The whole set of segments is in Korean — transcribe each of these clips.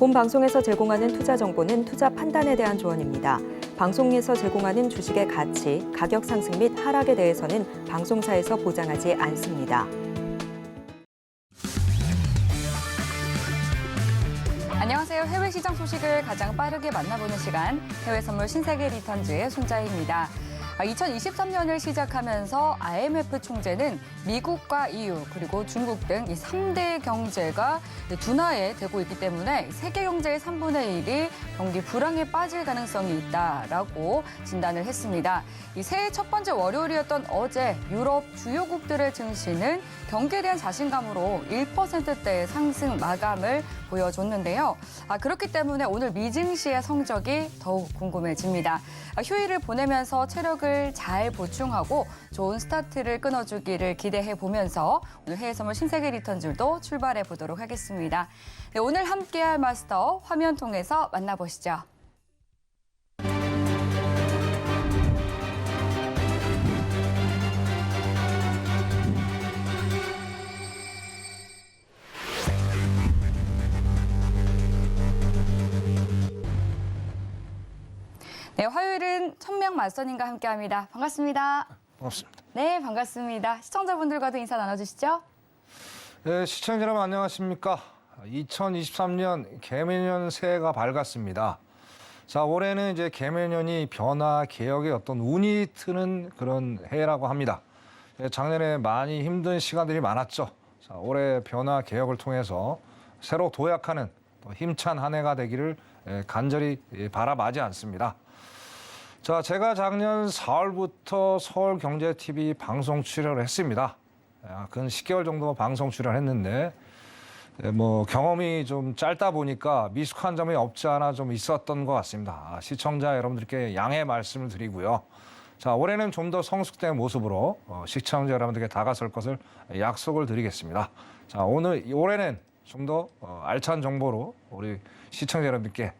본 방송에서 제공하는 투자 정보는 투자 판단에 대한 조언입니다. 방송에서 제공하는 주식의 가치, 가격 상승 및 하락에 대해서는 방송사에서 보장하지 않습니다. 안녕하세요. 해외 시장 소식을 가장 빠르게 만나보는 시간, 해외 선물 신세계 리턴즈의 손자희입니다. 2023년을 시작하면서 IMF 총재는 미국과 EU 그리고 중국 등 이 3대 경제가 둔화에 되고 있기 때문에 세계 경제의 3분의 1이 경기 불황에 빠질 가능성이 있다라고 진단을 했습니다. 이 새해 첫 번째 월요일이었던 어제 유럽 주요국들의 증시는 경기에 대한 자신감으로 1%대의 상승 마감을 보여줬는데요. 그렇기 때문에 오늘 미증시의 성적이 더욱 궁금해집니다. 휴일을 보내면서 체력을 잘 보충하고 좋은 스타트를 끊어주기를 기대해 보면서 오늘 해외 선물 신세계 리턴즈도 출발해 보도록 하겠습니다. 네, 오늘 함께할 마스터 화면 통해서 만나보시죠. 네, 화요일은 천명 마스터님과 함께합니다. 반갑습니다. 반갑습니다. 네, 반갑습니다. 시청자분들과도 인사 나눠주시죠. 네, 시청자 여러분 안녕하십니까. 2023년 개묘년 새해가 밝았습니다. 자, 올해는 이제 개묘년이 변화, 개혁의 어떤 운이 트는 그런 해라고 합니다. 작년에 많이 힘든 시간들이 많았죠. 자, 올해 변화, 개혁을 통해서 새로 도약하는 힘찬 한 해가 되기를 간절히 바라마지 않습니다. 자, 제가 작년 4월부터 서울경제TV 방송 출연을 했습니다. 근 10개월 정도 방송 출연했는데 뭐 경험이 좀 짧다 보니까 미숙한 점이 없지 않아 좀 있었던 것 같습니다. 시청자 여러분들께 양해 말씀을 드리고요. 자, 올해는 좀 더 성숙된 모습으로 시청자 여러분들께 다가설 것을 약속을 드리겠습니다. 자, 올해는 좀 더 알찬 정보로 우리 시청자 여러분들께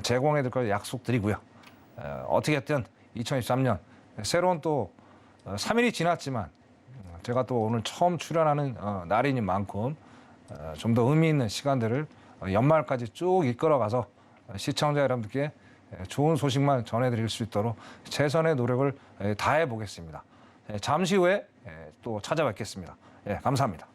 제공해 드릴 걸 약속드리고요. 어떻게든 2023년 새로운 또 3일이 지났지만 제가 또 오늘 처음 출연하는 날이니 만큼 좀 더 의미 있는 시간들을 연말까지 쭉 이끌어가서 시청자 여러분들께 좋은 소식만 전해드릴 수 있도록 최선의 노력을 다해 보겠습니다. 잠시 후에 또 찾아뵙겠습니다. 감사합니다.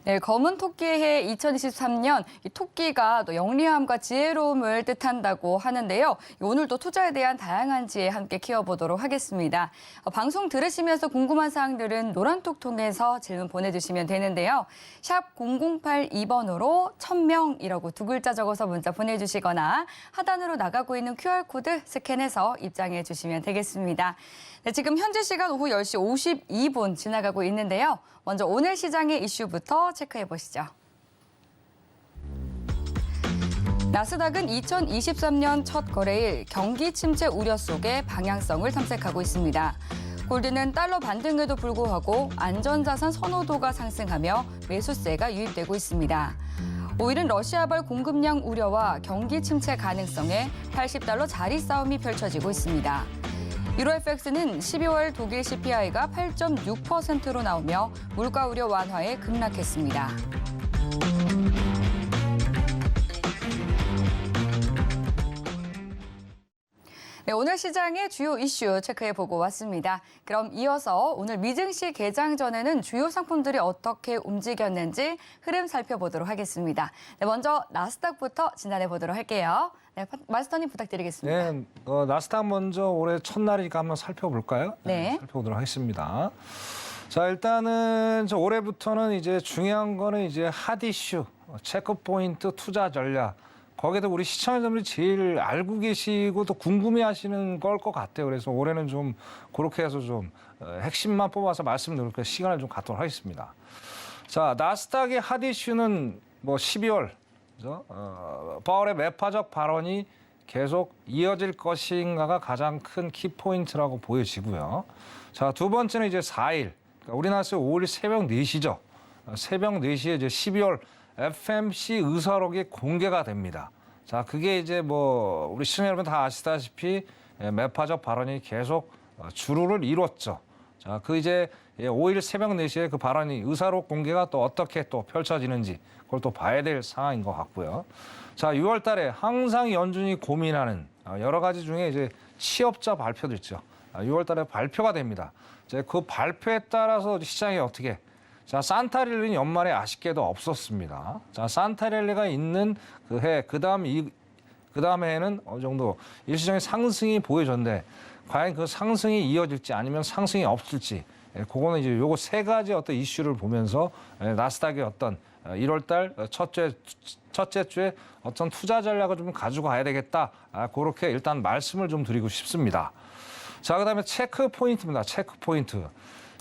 네, 검은 토끼의 해 2023년 이 토끼가 또 영리함과 지혜로움을 뜻한다고 하는데요. 오늘도 투자에 대한 다양한 지혜 함께 키워보도록 하겠습니다. 방송 들으시면서 궁금한 사항들은 노란톡 통해서 질문 보내주시면 되는데요. 샵 0082번으로 1000명이라고 두 글자 적어서 문자 보내주시거나 하단으로 나가고 있는 QR코드 스캔해서 입장해 주시면 되겠습니다. 네, 지금 현재 시간 오후 10시 52분 지나가고 있는데요. 먼저 오늘 시장의 이슈부터 체크해 보시죠. 나스닥은 2023년 첫 거래일 경기 침체 우려 속에 방향성을 탐색하고 있습니다. 골드는 달러 반등에도 불구하고 안전자산 선호도가 상승하며 매수세가 유입되고 있습니다. 오일은 러시아발 공급량 우려와 경기 침체 가능성에 80달러 자리 싸움이 펼쳐지고 있습니다. 유로FX는 12월 독일 CPI가 8.6%로 나오며 물가 우려 완화에 급락했습니다. 네, 오늘 시장의 주요 이슈 체크해보고 왔습니다. 그럼 이어서 오늘 미증시 개장 전에는 주요 상품들이 어떻게 움직였는지 흐름 살펴보도록 하겠습니다. 네, 먼저 나스닥부터 진단해보도록 할게요. 네, 마스터님 부탁드리겠습니다. 네, 나스닥 먼저 올해 첫날이니까 한번 살펴볼까요? 네. 살펴보도록 하겠습니다. 자, 일단은 올해부터는 이제 중요한 거는 이제 핫 이슈, 체크포인트 투자 전략. 거기에도 우리 시청자분들이 제일 알고 계시고 또 궁금해하시는 걸 것 같아요. 그래서 올해는 좀 그렇게 해서 좀 핵심만 뽑아서 말씀드릴 그 시간을 좀 갖도록 하겠습니다. 자, 나스닥의 핫 이슈는 뭐 12월 파월의 매파적 발언이 계속 이어질 것인가가 가장 큰 키포인트라고 보여지고요. 자, 두 번째는 이제 4일, 그러니까 우리나라에서 5일 새벽 4시죠. 새벽 4시에 이제 12월 FMC 의사록이 공개가 됩니다. 자, 그게 이제 뭐 우리 시청자 여러분 다 아시다시피 매파적 발언이 계속 주루를 이뤘죠. 자, 그 이제 5일 새벽 4시에 그 발언이 의사록 공개가 또 어떻게 또 펼쳐지는지 그걸 또 봐야 될 상황인 것 같고요. 자, 6월 달에 항상 연준이 고민하는 여러 가지 중에 이제 취업자 발표도 있죠. 6월 달에 발표가 됩니다. 이제 그 발표에 따라서 시장이 어떻게 자, 산타랠리는 연말에 아쉽게도 없었습니다. 자, 산타랠리가 있는 그 해, 그 다음 해에는 어느 정도 일시적인 상승이 보여졌는데 과연 그 상승이 이어질지 아니면 상승이 없을지 그거는 이제 요거 세 가지 어떤 이슈를 보면서 나스닥의 어떤 1월 달 첫째 주에 어떤 투자 전략을 좀 가지고 가야 되겠다. 그렇게 일단 말씀을 좀 드리고 싶습니다. 자, 그다음에 체크 포인트입니다. 체크 포인트.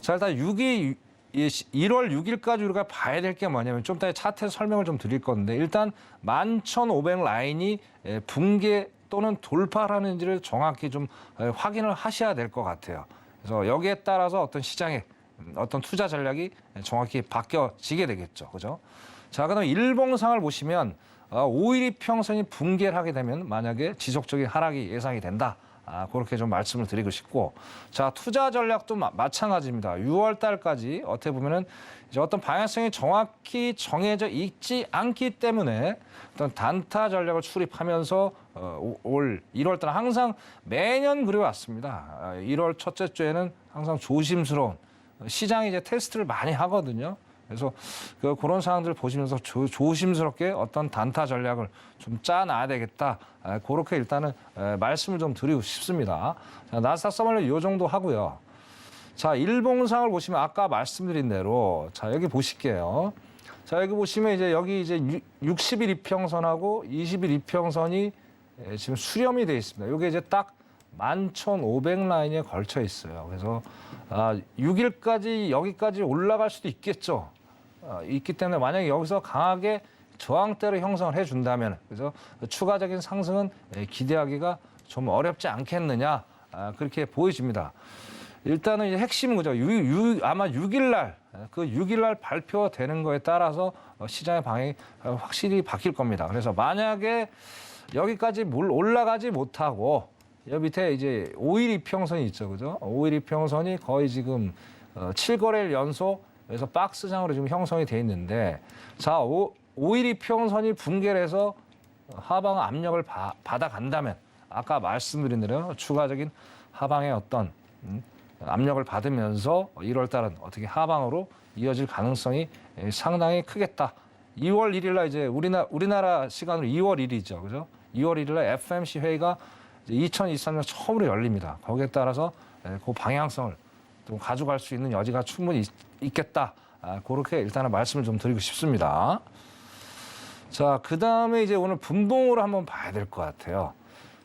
자, 일단 1월 6일까지 우리가 봐야 될 게 뭐냐면 좀 이따 차트에서 설명을 좀 드릴 건데 일단 11,500 라인이 붕괴 또는 돌파하는지를 정확히 좀 확인을 하셔야 될 것 같아요. 그래서 여기에 따라서 어떤 시장의 어떤 투자 전략이 정확히 바뀌어지게 되겠죠. 그죠? 자, 그다음에 일봉상을 보시면 5일 이평선이 붕괴를 하게 되면 만약에 지속적인 하락이 예상이 된다. 그렇게 좀 말씀을 드리고 싶고, 자, 투자 전략도 마찬가지입니다. 6월 달까지 어떻게 보면은 이제 어떤 방향성이 정확히 정해져 있지 않기 때문에 어떤 단타 전략을 수립하면서 올 1월 달은 항상 매년 그래왔습니다. 1월 첫째 주에는 항상 조심스러운 시장이 이제 테스트를 많이 하거든요. 그래서 그런 상황들을 보시면서 조심스럽게 어떤 단타 전략을 좀 짜놔야 되겠다. 그렇게 일단은 말씀을 좀 드리고 싶습니다. 자, 나스닥 써멀리 이 정도 하고요. 자, 일봉상을 보시면 아까 말씀드린 대로 자, 여기 보실게요. 자, 여기 보시면 이제 여기 이제 60일 이평선하고 20일 이평선이 지금 수렴이 되어 있습니다. 이게 이제 딱 11,500 라인에 걸쳐 있어요. 그래서 6일까지 여기까지 올라갈 수도 있겠죠. 있기 때문에 만약에 여기서 강하게 저항대를 형성을 해준다면 그래서 추가적인 상승은 기대하기가 좀 어렵지 않겠느냐 그렇게 보여집니다. 일단은 이제 핵심은 그죠. 아마 6일날 그 6일날 발표되는 거에 따라서 시장의 방향이 확실히 바뀔 겁니다. 그래서 만약에 여기까지 올라가지 못하고 여기 밑에 이제 5일 이평선이 있죠, 그죠? 5일 이평선이 거의 지금 7거래일 연속 그래서 박스장으로 지금 형성이 돼 있는데 자, 5일 이평선이 붕괴를 해서 하방 압력을 받아간다면 아까 말씀드린 대로 추가적인 하방의 어떤 압력을 받으면서 1월 달은 어떻게 하방으로 이어질 가능성이 상당히 크겠다. 2월 1일 날 이제 우리나라 시간으로 2월 1일이죠, 그죠? 2월 1일 날 FMC 회의가 2023년 처음으로 열립니다. 거기에 따라서 그 방향성을 좀 가져갈 수 있는 여지가 충분히 있겠다. 그렇게 일단은 말씀을 좀 드리고 싶습니다. 자, 그 다음에 이제 오늘 분봉으로 한번 봐야 될 것 같아요.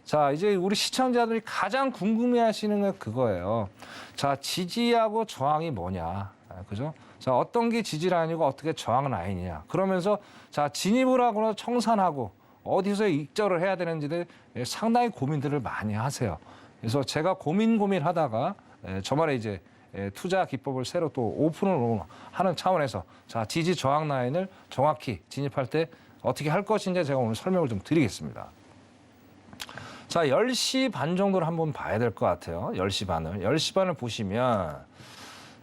자, 이제 우리 시청자들이 가장 궁금해하시는 건 그거예요. 자, 지지하고 저항이 뭐냐, 그죠? 자, 어떤 게 지지 라인이고 어떻게 저항 라인이냐. 그러면서 자, 진입을 하거나 청산하고 어디서 익절을 해야 되는지를 상당히 고민들을 많이 하세요. 그래서 제가 고민하다가 저만의 이제 투자 기법을 새로 또 오픈을 하는 차원에서 자, 지지 저항 라인을 정확히 진입할 때 어떻게 할 것인지 제가 오늘 설명을 좀 드리겠습니다. 자, 10시 반 정도를 한번 봐야 될 것 같아요. 10시 반을. 10시 반을 보시면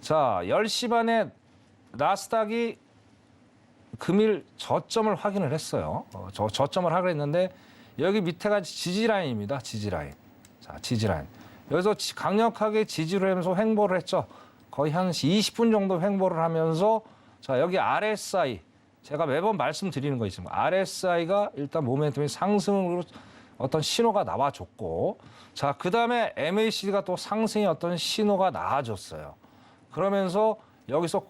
자, 10시 반에 나스닥이 금일 저점을 확인을 했어요. 저점을 확인했는데 여기 밑에가 지지라인입니다. 지지라인. 자, 지지라인. 여기서 강력하게 지지를 하면서 횡보를 했죠. 거의 한 20분 정도 횡보를 하면서 자, 여기 RSI 제가 매번 말씀드리는 거 있습니다. RSI가 일단 모멘텀이 상승으로 어떤 신호가 나와줬고 자, 그다음에 MACD가 또 상승의 어떤 신호가 나와줬어요. 그러면서 여기서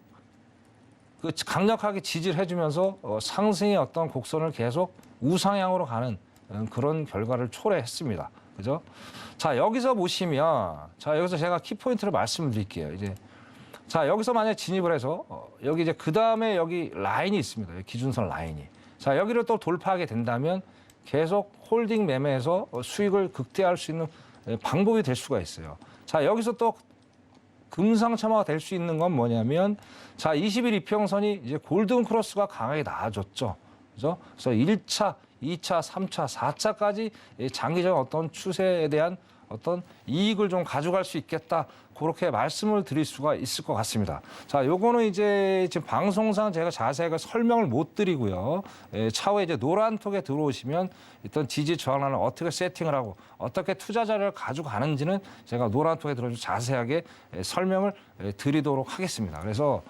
그 강력하게 지지를 해주면서 상승의 어떤 곡선을 계속 우상향으로 가는 그런 결과를 초래했습니다. 그죠? 자, 여기서 보시면 자, 여기서 제가 키포인트를 말씀드릴게요. 이제 자, 여기서 만약 진입을 해서 여기 이제 그 다음에 여기 라인이 있습니다. 기준선 라인이. 자, 여기를 또 돌파하게 된다면 계속 홀딩 매매에서 수익을 극대화할 수 있는 방법이 될 수가 있어요. 자, 여기서 또 금상첨화가 될 수 있는 건 뭐냐면 자, 20일 이평선이 이제 골든 크로스가 강하게 나와줬죠. 그죠? 그래서 1차, 2차, 3차, 4차까지 장기적 어떤 추세에 대한 어떤 이익을 좀 가져갈 수 있겠다. 그렇게 말씀을 드릴 수가 있을 것 같습니다. 자, 요거는 이제 지금 방송상 제가 자세하게 설명을 못 드리고요. 차후에 이제 노란톡에 들어오시면 일단 지지 저항을 어떻게 세팅을 하고 어떻게 투자 자료를 가져가는지는 제가 노란톡에 들어서 자세하게 설명을 드리도록 하겠습니다. 그래서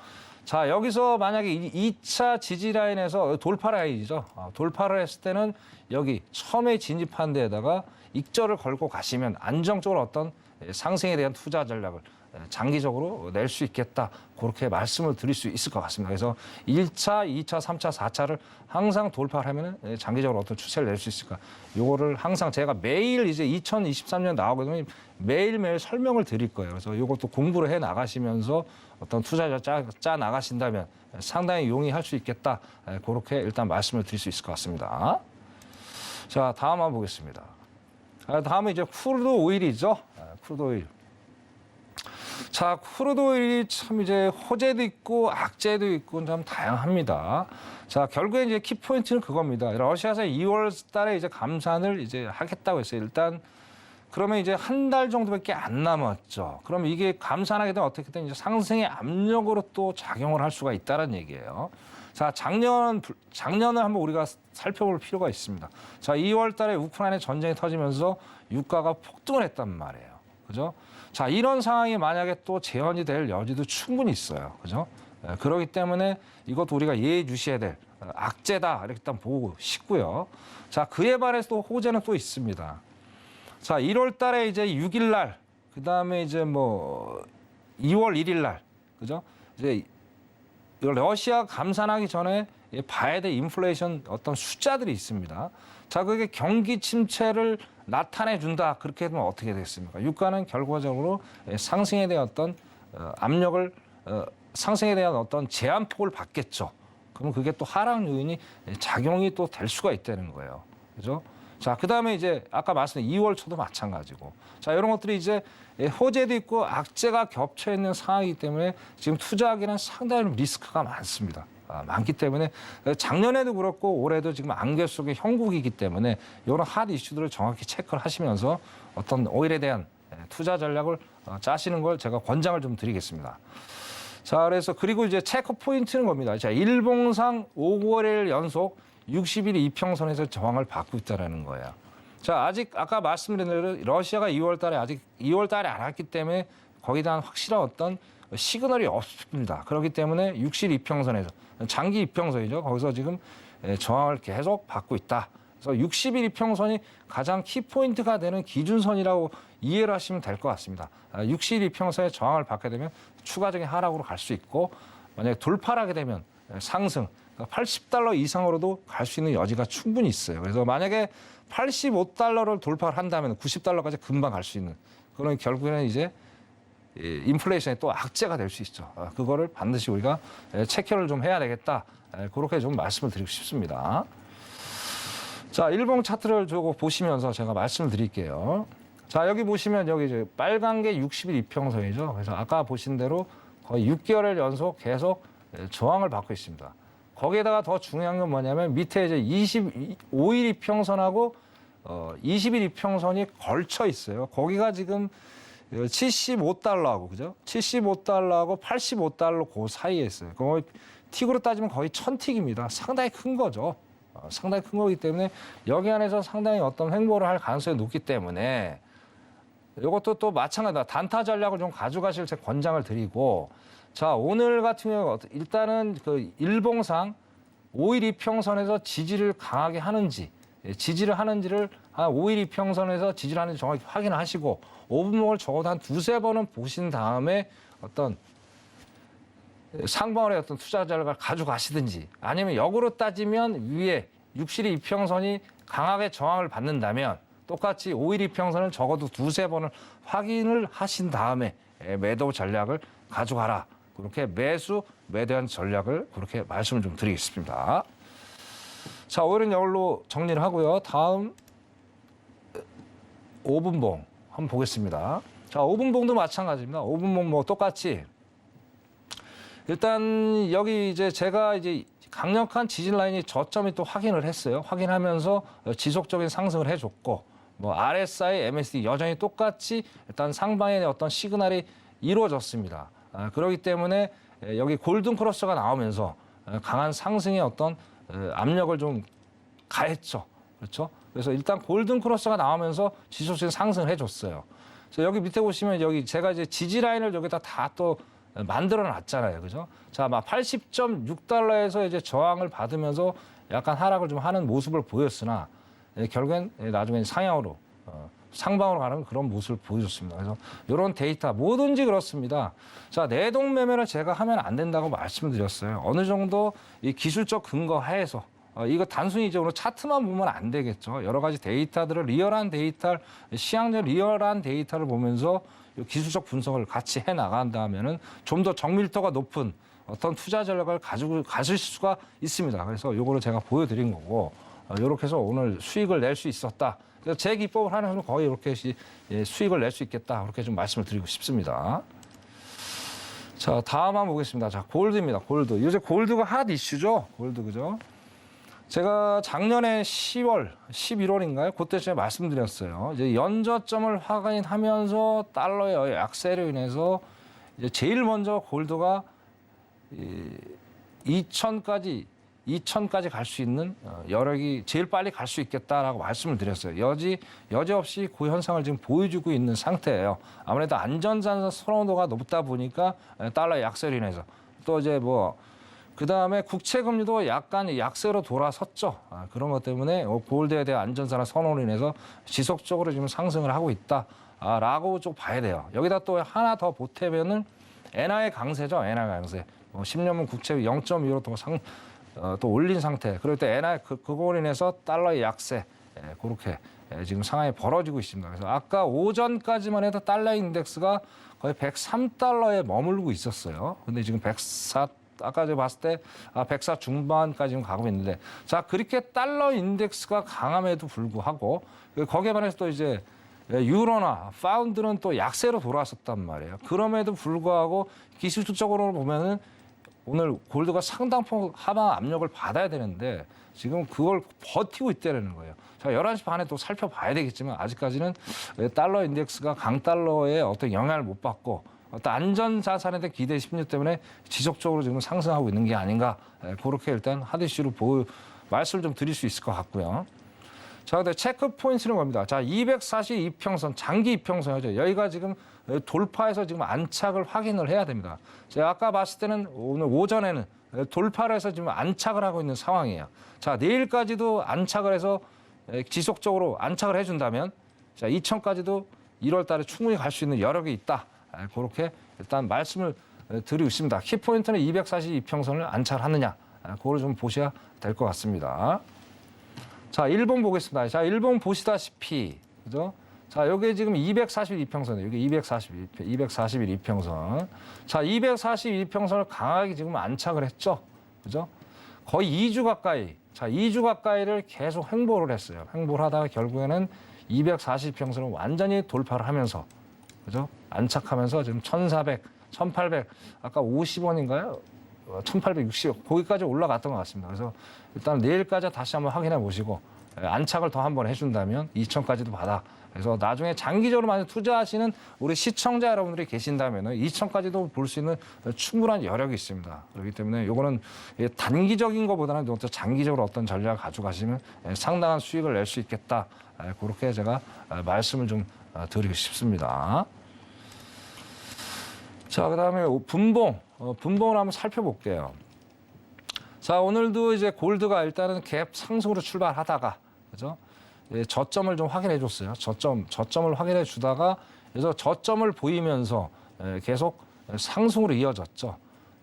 자, 여기서 만약에 2차 지지 라인에서 돌파 라인이죠. 돌파를 했을 때는 여기 처음에 진입한 데에다가 익절을 걸고 가시면 안정적으로 어떤 상승에 대한 투자 전략을 장기적으로 낼 수 있겠다. 그렇게 말씀을 드릴 수 있을 것 같습니다. 그래서 1차, 2차, 3차, 4차를 항상 돌파를 하면 장기적으로 어떤 추세를 낼 수 있을까. 요거를 항상 제가 매일 이제 2023년 나오게 되면 매일매일 설명을 드릴 거예요. 그래서 요것도 공부를 해 나가시면서 어떤 투자자 짜 나가신다면 상당히 용이할 수 있겠다. 그렇게 일단 말씀을 드릴 수 있을 것 같습니다. 자, 다음 한번 보겠습니다. 다음은 이제 크루드 오일이죠. 크루드 오일. 자, 크루드 오일이 참 이제 호재도 있고 악재도 있고 참 다양합니다. 자, 결국에 이제 키포인트는 그겁니다. 러시아에서 2월 달에 이제 감산을 이제 하겠다고 했어요. 일단 그러면 이제 한 달 정도밖에 안 남았죠. 그럼 이게 감산하게 되면 어떻게든 이제 상승의 압력으로 또 작용을 할 수가 있다는 얘기예요. 자, 작년을 한번 우리가 살펴볼 필요가 있습니다. 자, 2월 달에 우크라이나 전쟁이 터지면서 유가가 폭등을 했단 말이에요. 그죠? 자, 이런 상황이 만약에 또 재현이 될 여지도 충분히 있어요. 그죠? 그렇기 때문에 이것도 우리가 예의주시해야 될 악재다. 이렇게 일단 보고 싶고요. 자, 그에 반해서 또 호재는 또 있습니다. 자, 1월 달에 이제 6일 날, 그 다음에 이제 뭐 2월 1일 날, 그죠? 이제 러시아 감산하기 전에 봐야 될 인플레이션 어떤 숫자들이 있습니다. 자, 그게 경기 침체를 나타내 준다. 그렇게 되면 어떻게 되겠습니까? 유가는 결과적으로 상승에 대한 어떤 압력을, 상승에 대한 어떤 제한폭을 받겠죠. 그러면 그게 또 하락 요인이 작용이 또 될 수가 있다는 거예요. 그죠? 자, 그 다음에 이제 아까 말씀드린 2월 초도 마찬가지고. 자, 이런 것들이 이제 호재도 있고 악재가 겹쳐 있는 상황이기 때문에 지금 투자하기는 상당히 리스크가 많습니다. 많기 때문에 작년에도 그렇고 올해도 지금 안개 속의 형국이기 때문에 이런 핫 이슈들을 정확히 체크를 하시면서 어떤 오일에 대한 투자 전략을 짜시는 걸 제가 권장을 좀 드리겠습니다. 자, 그래서 그리고 이제 체크 포인트는 겁니다. 자, 일봉상 5거래일 연속 60일 이평선에서 저항을 받고 있다는 거예요. 자, 아직 아까 말씀드린 대로 러시아가 2월 달에 아직 2월 달에 안 왔기 때문에 거기에 대한 확실한 어떤 시그널이 없습니다. 그렇기 때문에 60일 이평선에서 장기 이평선이죠. 거기서 지금 저항을 계속 받고 있다. 그래서 60일 이평선이 가장 키포인트가 되는 기준선이라고 이해를 하시면 될 것 같습니다. 60일 이평선에 저항을 받게 되면 추가적인 하락으로 갈 수 있고 만약에 돌파를 하게 되면 상승, 80달러 이상으로도 갈 수 있는 여지가 충분히 있어요. 그래서 만약에 85달러를 돌파를 한다면 90달러까지 금방 갈 수 있는 그런 결국에는 이제 인플레이션이 또 악재가 될 수 있죠. 그거를 반드시 우리가 체크를 좀 해야 되겠다. 그렇게 좀 말씀을 드리고 싶습니다. 자, 일봉 차트를 두고 보시면서 제가 말씀을 드릴게요. 자, 여기 보시면 여기 이제 빨간 게 60일 이평선이죠. 그래서 아까 보신 대로 거의 6개월 연속 계속 저항을 받고 있습니다. 거기에다가 더 중요한 건 뭐냐면 밑에 이제 25일 이평선하고 20일 이평선이 걸쳐 있어요. 거기가 지금 75달러하고 그죠? 75달러하고 85달러 그 사이에 있어요. 거의 틱으로 따지면 거의 1000틱입니다. 상당히 큰 거죠. 상당히 큰 거기 때문에 여기 안에서 상당히 어떤 횡보를 할 가능성이 높기 때문에 이것도 또 마찬가지다. 단타 전략을 좀 가져가실 제 권장을 드리고 자, 오늘 같은 경우 일단은 그 일봉상 5일 이평선에서 지지를 강하게 하는지 지지를 하는지를 한 5일 이평선에서 지지를 하는지 정확히 확인하시고 5분목을 적어도 한 두세 번은 보신 다음에 어떤 상방울의 어떤 투자 전략을 가져가시든지 아니면 역으로 따지면 위에 60일 이평선이 강하게 저항을 받는다면 똑같이 5일 이평선을 적어도 두세 번을 확인을 하신 다음에 매도 전략을 가져가라. 그렇게 매도한 전략을 그렇게 말씀을 좀 드리겠습니다. 자, 오늘은 이걸로 정리를 하고요. 다음 5분봉 한번 보겠습니다. 자, 5분봉도 마찬가지입니다. 5분봉 뭐 똑같이 일단 여기 이제 제가 이제 강력한 지진 라인이 저점이 또 확인을 했어요. 확인하면서 지속적인 상승을 해줬고 뭐 RSI, MACD 여전히 똑같이 일단 상방의 어떤 시그널이 이루어졌습니다. 그렇기 때문에 여기 골든 크로스가 나오면서 강한 상승의 어떤 압력을 좀 가했죠. 그렇죠? 그래서 일단 골든 크로스가 나오면서 지수적인 상승을 해줬어요. 그래서 여기 밑에 보시면 여기 제가 이제 지지 라인을 여기다 다 또 만들어 놨잖아요. 그죠? 자, 막 80.6달러에서 이제 저항을 받으면서 약간 하락을 좀 하는 모습을 보였으나 결국엔 나중에 상향으로 상방으로 가는 그런 모습을 보여줬습니다. 그래서 이런 데이터 뭐든지 그렇습니다. 자, 내동 매매를 제가 하면 안 된다고 말씀드렸어요. 어느 정도 이 기술적 근거 하에서 이거 단순히 이제 오늘 차트만 보면 안 되겠죠. 여러 가지 데이터들을 리얼한 데이터, 시향적 리얼한 데이터를 보면서 기술적 분석을 같이 해 나간다면은 좀 더 정밀도가 높은 어떤 투자 전략을 가지고 가실 수가 있습니다. 그래서 요거를 제가 보여드린 거고 이렇게 해서 오늘 수익을 낼 수 있었다. 그래서 제 기법을 하는 거의 이렇게 수익을 낼 수 있겠다. 그렇게 좀 말씀을 드리고 싶습니다. 자, 다음 한번 보겠습니다. 자, 골드입니다. 골드. 요새 골드가 핫 이슈죠. 골드 그죠? 제가 작년에 10월, 11월인가요? 그때쯤에 말씀드렸어요. 이제 연저점을 확인하면서 달러의 약세로 인해서 이제 제일 먼저 골드가 2,000까지 갈 수 있는 여력이 제일 빨리 갈 수 있겠다라고 말씀을 드렸어요. 여지없이 그 현상을 지금 보여주고 있는 상태예요. 아무래도 안전자산 선호도가 높다 보니까 달러의 약세로 인해서 또 이제 그다음에 국채금리도 약간 약세로 돌아섰죠. 그런 것 때문에 골드에 대한 안전자산 선호로 인해서 지속적으로 지금 상승을 하고 있다라고 좀 봐야 돼요. 여기다 또 하나 더 보태면은 엔화의 강세죠. 엔화 강세. 10년물 국채 0.25로 또 올린 상태. 그럴 때 엔화 그거로 인해서 달러의 약세. 그렇게 지금 상황이 벌어지고 있습니다. 그래서 아까 오전까지만 해도 달러 인덱스가 거의 103달러에 머물고 있었어요. 근데 지금 104 아까 제가 봤을 때 104 중반까지 가고 있는데 자 그렇게 달러 인덱스가 강함에도 불구하고 거기에 반해서 또 이제 유로나 파운드는 또 약세로 돌아섰단 말이에요. 그럼에도 불구하고 기술적으로 보면은 오늘 골드가 상당폭 하방 압력을 받아야 되는데 지금 그걸 버티고 있다는 거예요. 자 11시 반에 또 살펴봐야 되겠지만 아직까지는 달러 인덱스가 강달러의 어떤 영향을 못 받고 어떤 안전자산에 대한 기대 심리 때문에 지속적으로 지금 상승하고 있는 게 아닌가. 그렇게 일단 핫 이슈로 말씀을 좀 드릴 수 있을 것 같고요. 자, 근데 체크 포인트는 겁니다. 자, 242평선, 장기 이평선이죠. 여기가 지금 돌파해서 지금 안착을 확인을 해야 됩니다. 제가 아까 봤을 때는 오늘 오전에는 돌파를 해서 지금 안착을 하고 있는 상황이에요. 자, 내일까지도 안착을 해서 지속적으로 안착을 해준다면 자, 2천까지도 1월 달에 충분히 갈 수 있는 여력이 있다. 그렇게 일단 말씀을 드리고 있습니다. 키포인트는 242평선을 안착하느냐, 그걸 좀 보셔야 될 것 같습니다. 자, 일본 보겠습니다. 자, 일본 보시다시피, 그죠? 자, 여기 지금 242평선이에요. 여기 241평선. 자, 242평선을 강하게 지금 안착을 했죠. 그죠? 거의 2주 가까이, 자, 2주 가까이를 계속 횡보를 했어요. 횡보를 하다가 결국에는 240평선을 완전히 돌파를 하면서, 그죠? 안착하면서 지금 1,400, 1,800, 아까 50원인가요? 1,860, 거기까지 올라갔던 것 같습니다. 그래서 일단 내일까지 다시 한번 확인해 보시고 안착을 더 한번 해준다면 2,000까지도 받아. 그래서 나중에 장기적으로 많이 투자하시는 우리 시청자 여러분들이 계신다면 2,000까지도 볼 수 있는 충분한 여력이 있습니다. 그렇기 때문에 이거는 단기적인 것보다는 또 장기적으로 어떤 전략을 가져가시면 상당한 수익을 낼 수 있겠다. 그렇게 제가 말씀을 좀 드리고 싶습니다. 자, 그다음에 분봉을 한번 살펴볼게요. 자, 오늘도 이제 골드가 일단은 갭 상승으로 출발하다가, 그죠? 저점을 좀 확인해 줬어요. 저점을 확인해 주다가, 그래서 저점을 보이면서 계속 상승으로 이어졌죠.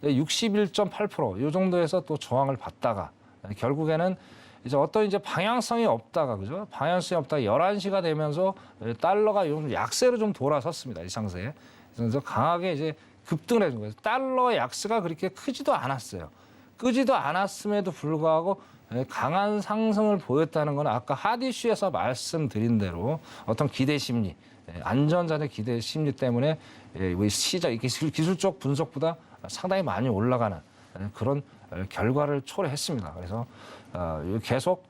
61.8%, 이 정도에서 또 저항을 받다가, 결국에는 이제 어떤 이제 방향성이 없다가, 그죠? 방향성이 없다가 11시가 되면서 달러가 좀 약세로 좀 돌아섰습니다. 이 상세에. 그래서 강하게 이제 급등을 해준 거예요. 달러 약세가 그렇게 크지도 않았어요. 끄지도 않았음에도 불구하고 강한 상승을 보였다는 건 아까 핫 이슈에서 말씀드린 대로 어떤 기대 심리, 안전자의 기대 심리 때문에 시장 기술적 분석보다 상당히 많이 올라가는 그런 결과를 초래했습니다. 그래서 계속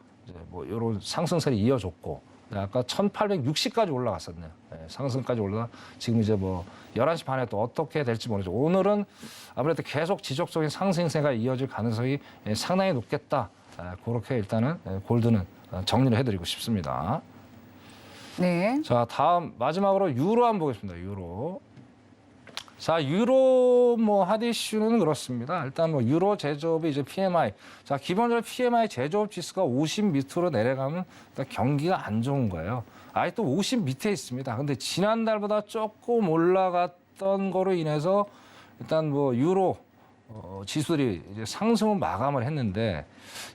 이런 상승세를 이어줬고 아까 1860까지 올라갔었네요. 상승까지 올라 지금 이제 뭐 11시 반에 또 어떻게 될지 모르죠. 오늘은 아무래도 계속 지속적인 상승세가 이어질 가능성이 상당히 높겠다. 그렇게 일단은 골드는 정리를 해드리고 싶습니다. 네. 자, 다음 마지막으로 유로 한번 보겠습니다. 유로. 자, 유로 뭐 핫 이슈는 그렇습니다. 일단 뭐 유로 제조업이 이제 PMI. 자, 기본적으로 PMI 제조업 지수가 50 밑으로 내려가면 일단 경기가 안 좋은 거예요. 아직도 50 밑에 있습니다. 근데 지난달보다 조금 올라갔던 거로 인해서 일단 뭐 유로 지수들이 이제 상승을 마감을 했는데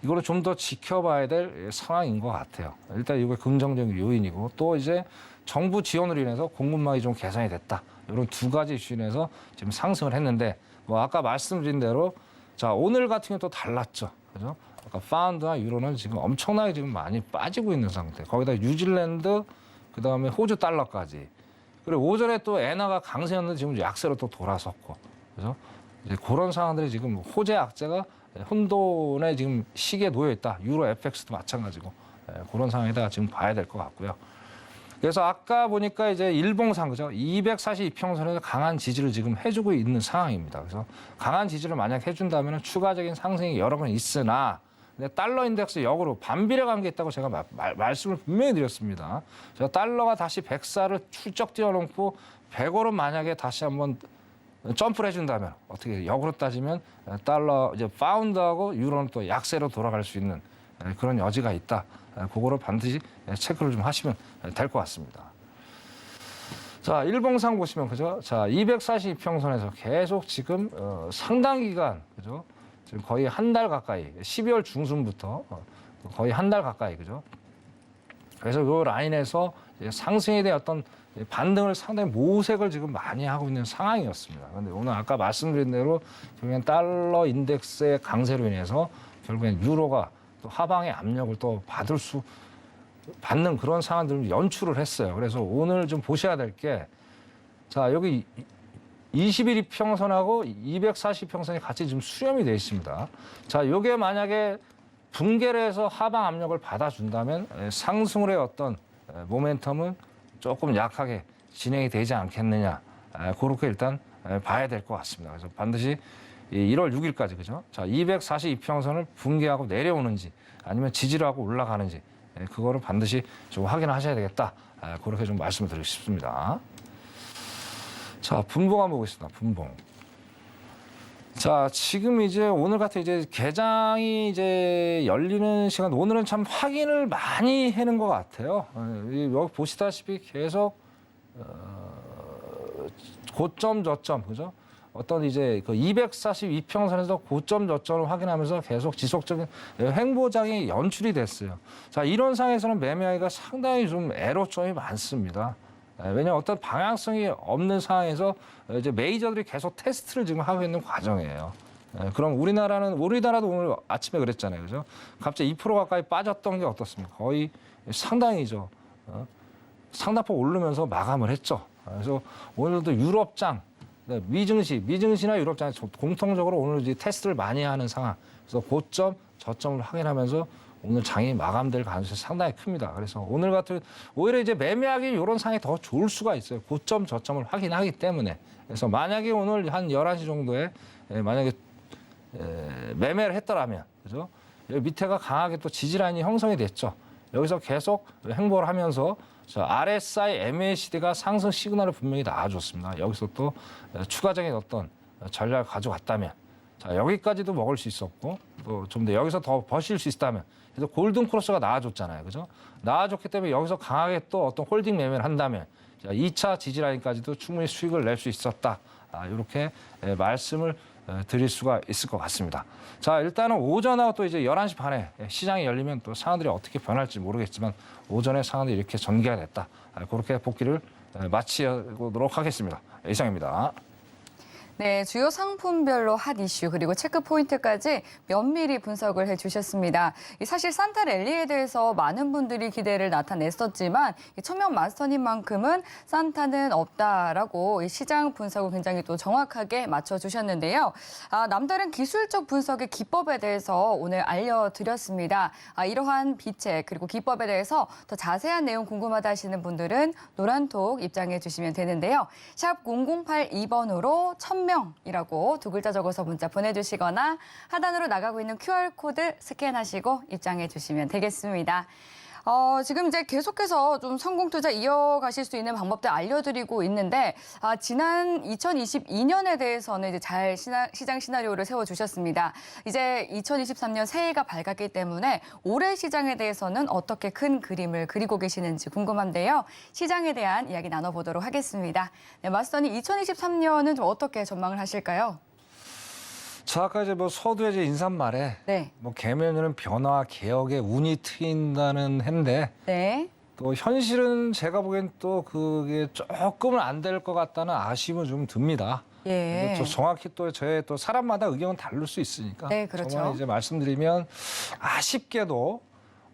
이거를 좀 더 지켜봐야 될 상황인 것 같아요. 일단 이거 긍정적인 요인이고 또 이제 정부 지원으로 인해서 공급망이 좀 개선이 됐다. 이런 두 가지 이슈로 인해서 지금 상승을 했는데 뭐 아까 말씀드린 대로 자 오늘 같은 경우 또 달랐죠. 그죠? 아까 파운드와 유로는 지금 엄청나게 지금 많이 빠지고 있는 상태. 거기다 뉴질랜드 그다음에 호주 달러까지. 그리고 오전에 또 엔화가 강세였는데 지금 약세로 또 돌아섰고. 그죠? 이제 그런 상황들이 지금 호재 악재가 혼돈에 지금 시기에 놓여 있다. 유로 FX도 마찬가지고 그런 상황이다 지금 봐야 될 것 같고요. 그래서 아까 보니까 이제 일봉상 그죠? 242평선에서 강한 지지를 지금 해주고 있는 상황입니다. 그래서 강한 지지를 만약 해준다면 추가적인 상승이 여러 번 있으나 근데 달러 인덱스 역으로 반비례 관계 있다고 제가 말씀을 분명히 드렸습니다. 제가 달러가 다시 104를 출적 뛰어넘고 105로 만약에 다시 한번 점프를 해준다면 어떻게 역으로 따지면 달러 이제 파운드하고 유로는 또 약세로 돌아갈 수 있는 그런 여지가 있다. 그거를 반드시 체크를 좀 하시면 될 것 같습니다. 자, 일봉상 보시면 그죠? 자, 242평선에서 계속 지금 상당 기간 그죠? 지금 거의 한 달 가까이 12월 중순부터 거의 한 달 가까이 그죠? 그래서 이 라인에서 상승에 대한 어떤 반등을 상당히 모색을 지금 많이 하고 있는 상황이었습니다. 그런데 오늘 아까 말씀드린 대로 결국엔 달러 인덱스의 강세로 인해서 결국엔 유로가 또 하방의 압력을 또 받는 그런 상황들을 연출을 했어요. 그래서 오늘 좀 보셔야 될 게 자 여기 21평선하고 240평선이 같이 지금 수렴이 되어 있습니다. 자, 이게 만약에 붕괴를 해서 하방 압력을 받아준다면 상승의 어떤 모멘텀은 조금 약하게 진행이 되지 않겠느냐. 그렇게 일단 봐야 될 것 같습니다. 그래서 반드시 1월 6일까지 그죠? 자, 242평선을 붕괴하고 내려오는지 아니면 지지를 하고 올라가는지 그거를 반드시 좀 확인하셔야 되겠다. 그렇게 좀 말씀을 드리고 싶습니다. 자, 분봉 한번 보겠습니다. 분봉. 자, 지금 이제 오늘 같은 이제 개장이 이제 열리는 시간, 오늘은 참 확인을 많이 해는 것 같아요. 여기 보시다시피 계속 고점 저점, 그죠? 어떤 이제 그 242평선에서 고점 저점을 확인하면서 계속 지속적인 횡보장이 연출이 됐어요. 자, 이런 상황에서는 매매하기가 상당히 좀 애로점이 많습니다. 왜냐하면 어떤 방향성이 없는 상황에서 이제 메이저들이 계속 테스트를 지금 하고 있는 과정이에요. 그럼 우리나라도 오늘 아침에 그랬잖아요. 그죠? 갑자기 2% 가까이 빠졌던 게 어떻습니까? 거의 상당히죠. 상당폭 오르면서 마감을 했죠. 그래서 오늘도 유럽장, 미증시나 유럽장이 공통적으로 오늘 이제 테스트를 많이 하는 상황. 그래서 고점, 저점을 확인하면서 오늘 장이 마감될 가능성이 상당히 큽니다. 그래서 오늘 같은 오히려 이제 매매하기 이런 상황이 더 좋을 수가 있어요. 고점, 저점을 확인하기 때문에. 그래서 만약에 오늘 한 11시 정도에 만약에 매매를 했더라면, 그죠? 여기 밑에가 강하게 또 지지라인이 형성이 됐죠. 여기서 계속 행보를 하면서 RSI, MACD가 상승 시그널을 분명히 나와줬습니다. 여기서 또 추가적인 어떤 전략을 가져갔다면, 자, 여기까지도 먹을 수 있었고, 또 좀 더 여기서 더 버실 수 있다면, 그래서 골든 크로스가 나와줬잖아요. 그죠? 나와줬기 때문에 여기서 강하게 또 어떤 홀딩 매매를 한다면, 자, 2차 지지라인까지도 충분히 수익을 낼 수 있었다. 이렇게 말씀을 드릴 수가 있을 것 같습니다. 자, 일단은 오전하고 또 이제 11시 반에 시장이 열리면 또 상황들이 어떻게 변할지 모르겠지만 오전에 상황들이 이렇게 전개가 됐다. 그렇게 복귀를 마치도록 하겠습니다. 이상입니다. 네, 주요 상품별로 핫 이슈 그리고 체크 포인트까지 면밀히 분석을 해주셨습니다. 사실 산타 랠리에 대해서 많은 분들이 기대를 나타냈었지만 천명 마스터님만큼은 산타는 없다라고 이 시장 분석을 굉장히 또 정확하게 맞춰주셨는데요. 남다른 기술적 분석의 기법에 대해서 오늘 알려드렸습니다. 이러한 비책 그리고 기법에 대해서 더 자세한 내용 궁금하다 하시는 분들은 노란톡 입장해 주시면 되는데요. 샵 0082번으로 천명이라고 두 글자 적어서 문자 보내주시거나 하단으로 나가고 있는 QR코드 스캔하시고 입장해 주시면 되겠습니다. 지금 이제 계속해서 좀 성공 투자 이어가실 수 있는 방법들 알려드리고 있는데, 지난 2022년에 대해서는 이제 잘 시장 시나리오를 세워주셨습니다. 이제 2023년 새해가 밝았기 때문에 올해 시장에 대해서는 어떻게 큰 그림을 그리고 계시는지 궁금한데요. 시장에 대한 이야기 나눠보도록 하겠습니다. 네, 마스터님 2023년은 좀 어떻게 전망을 하실까요? 자, 아까 이제 뭐 서두에 이제 인사말에 네. 뭐 개면은 변화 개혁의 운이 트인다는 했는데 네. 또 현실은 제가 보기엔 또 그게 조금은 안 될 것 같다는 아쉬움은 좀 듭니다. 예. 또 정확히 또 저의 또 사람마다 의견은 다를 수 있으니까. 네, 그렇죠. 정말 이제 말씀드리면 아쉽게도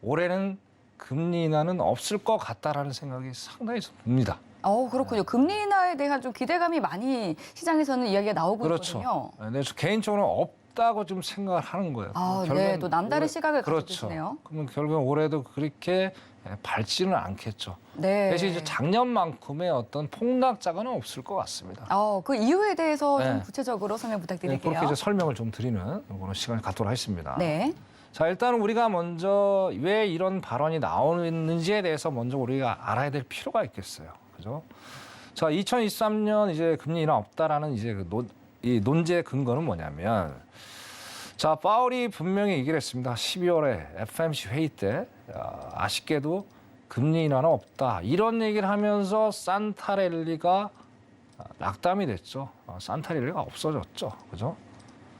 올해는 금리 인하는 없을 것 같다라는 생각이 상당히 듭니다. 그렇군요. 금리 인하에 대한 좀 기대감이 많이 시장에서는 이야기가 나오고 그렇죠. 있거든요. 네, 저 개인적으로 없다고 좀 생각을 하는 거예요. 네. 또 남다른 시각을 가지고 그렇죠. 계시네요. 그러면 결국은 올해도 그렇게 밝지는 않겠죠. 네. 대신 이제 작년만큼의 어떤 폭락자가는 없을 것 같습니다. 그 이유에 대해서 좀 네. 구체적으로 설명 네, 부탁드릴게요. 그렇게 이제 설명을 좀 드리는 그런 시간을 갖도록 하겠습니다. 네. 자, 일단 우리가 먼저 왜 이런 발언이 나오는지에 대해서 먼저 우리가 알아야 될 필요가 있겠어요. 그죠? 자, 2023년 이제 금리 인하 없다라는 이제 이 논제의 근거는 뭐냐면, 자, 파월이 분명히 얘기를 했습니다. 12월에 FOMC 회의 때 아쉽게도 금리 인하는 없다 이런 얘기를 하면서 산타 랠리가 낙담이 됐죠. 산타 랠리가 없어졌죠. 그죠?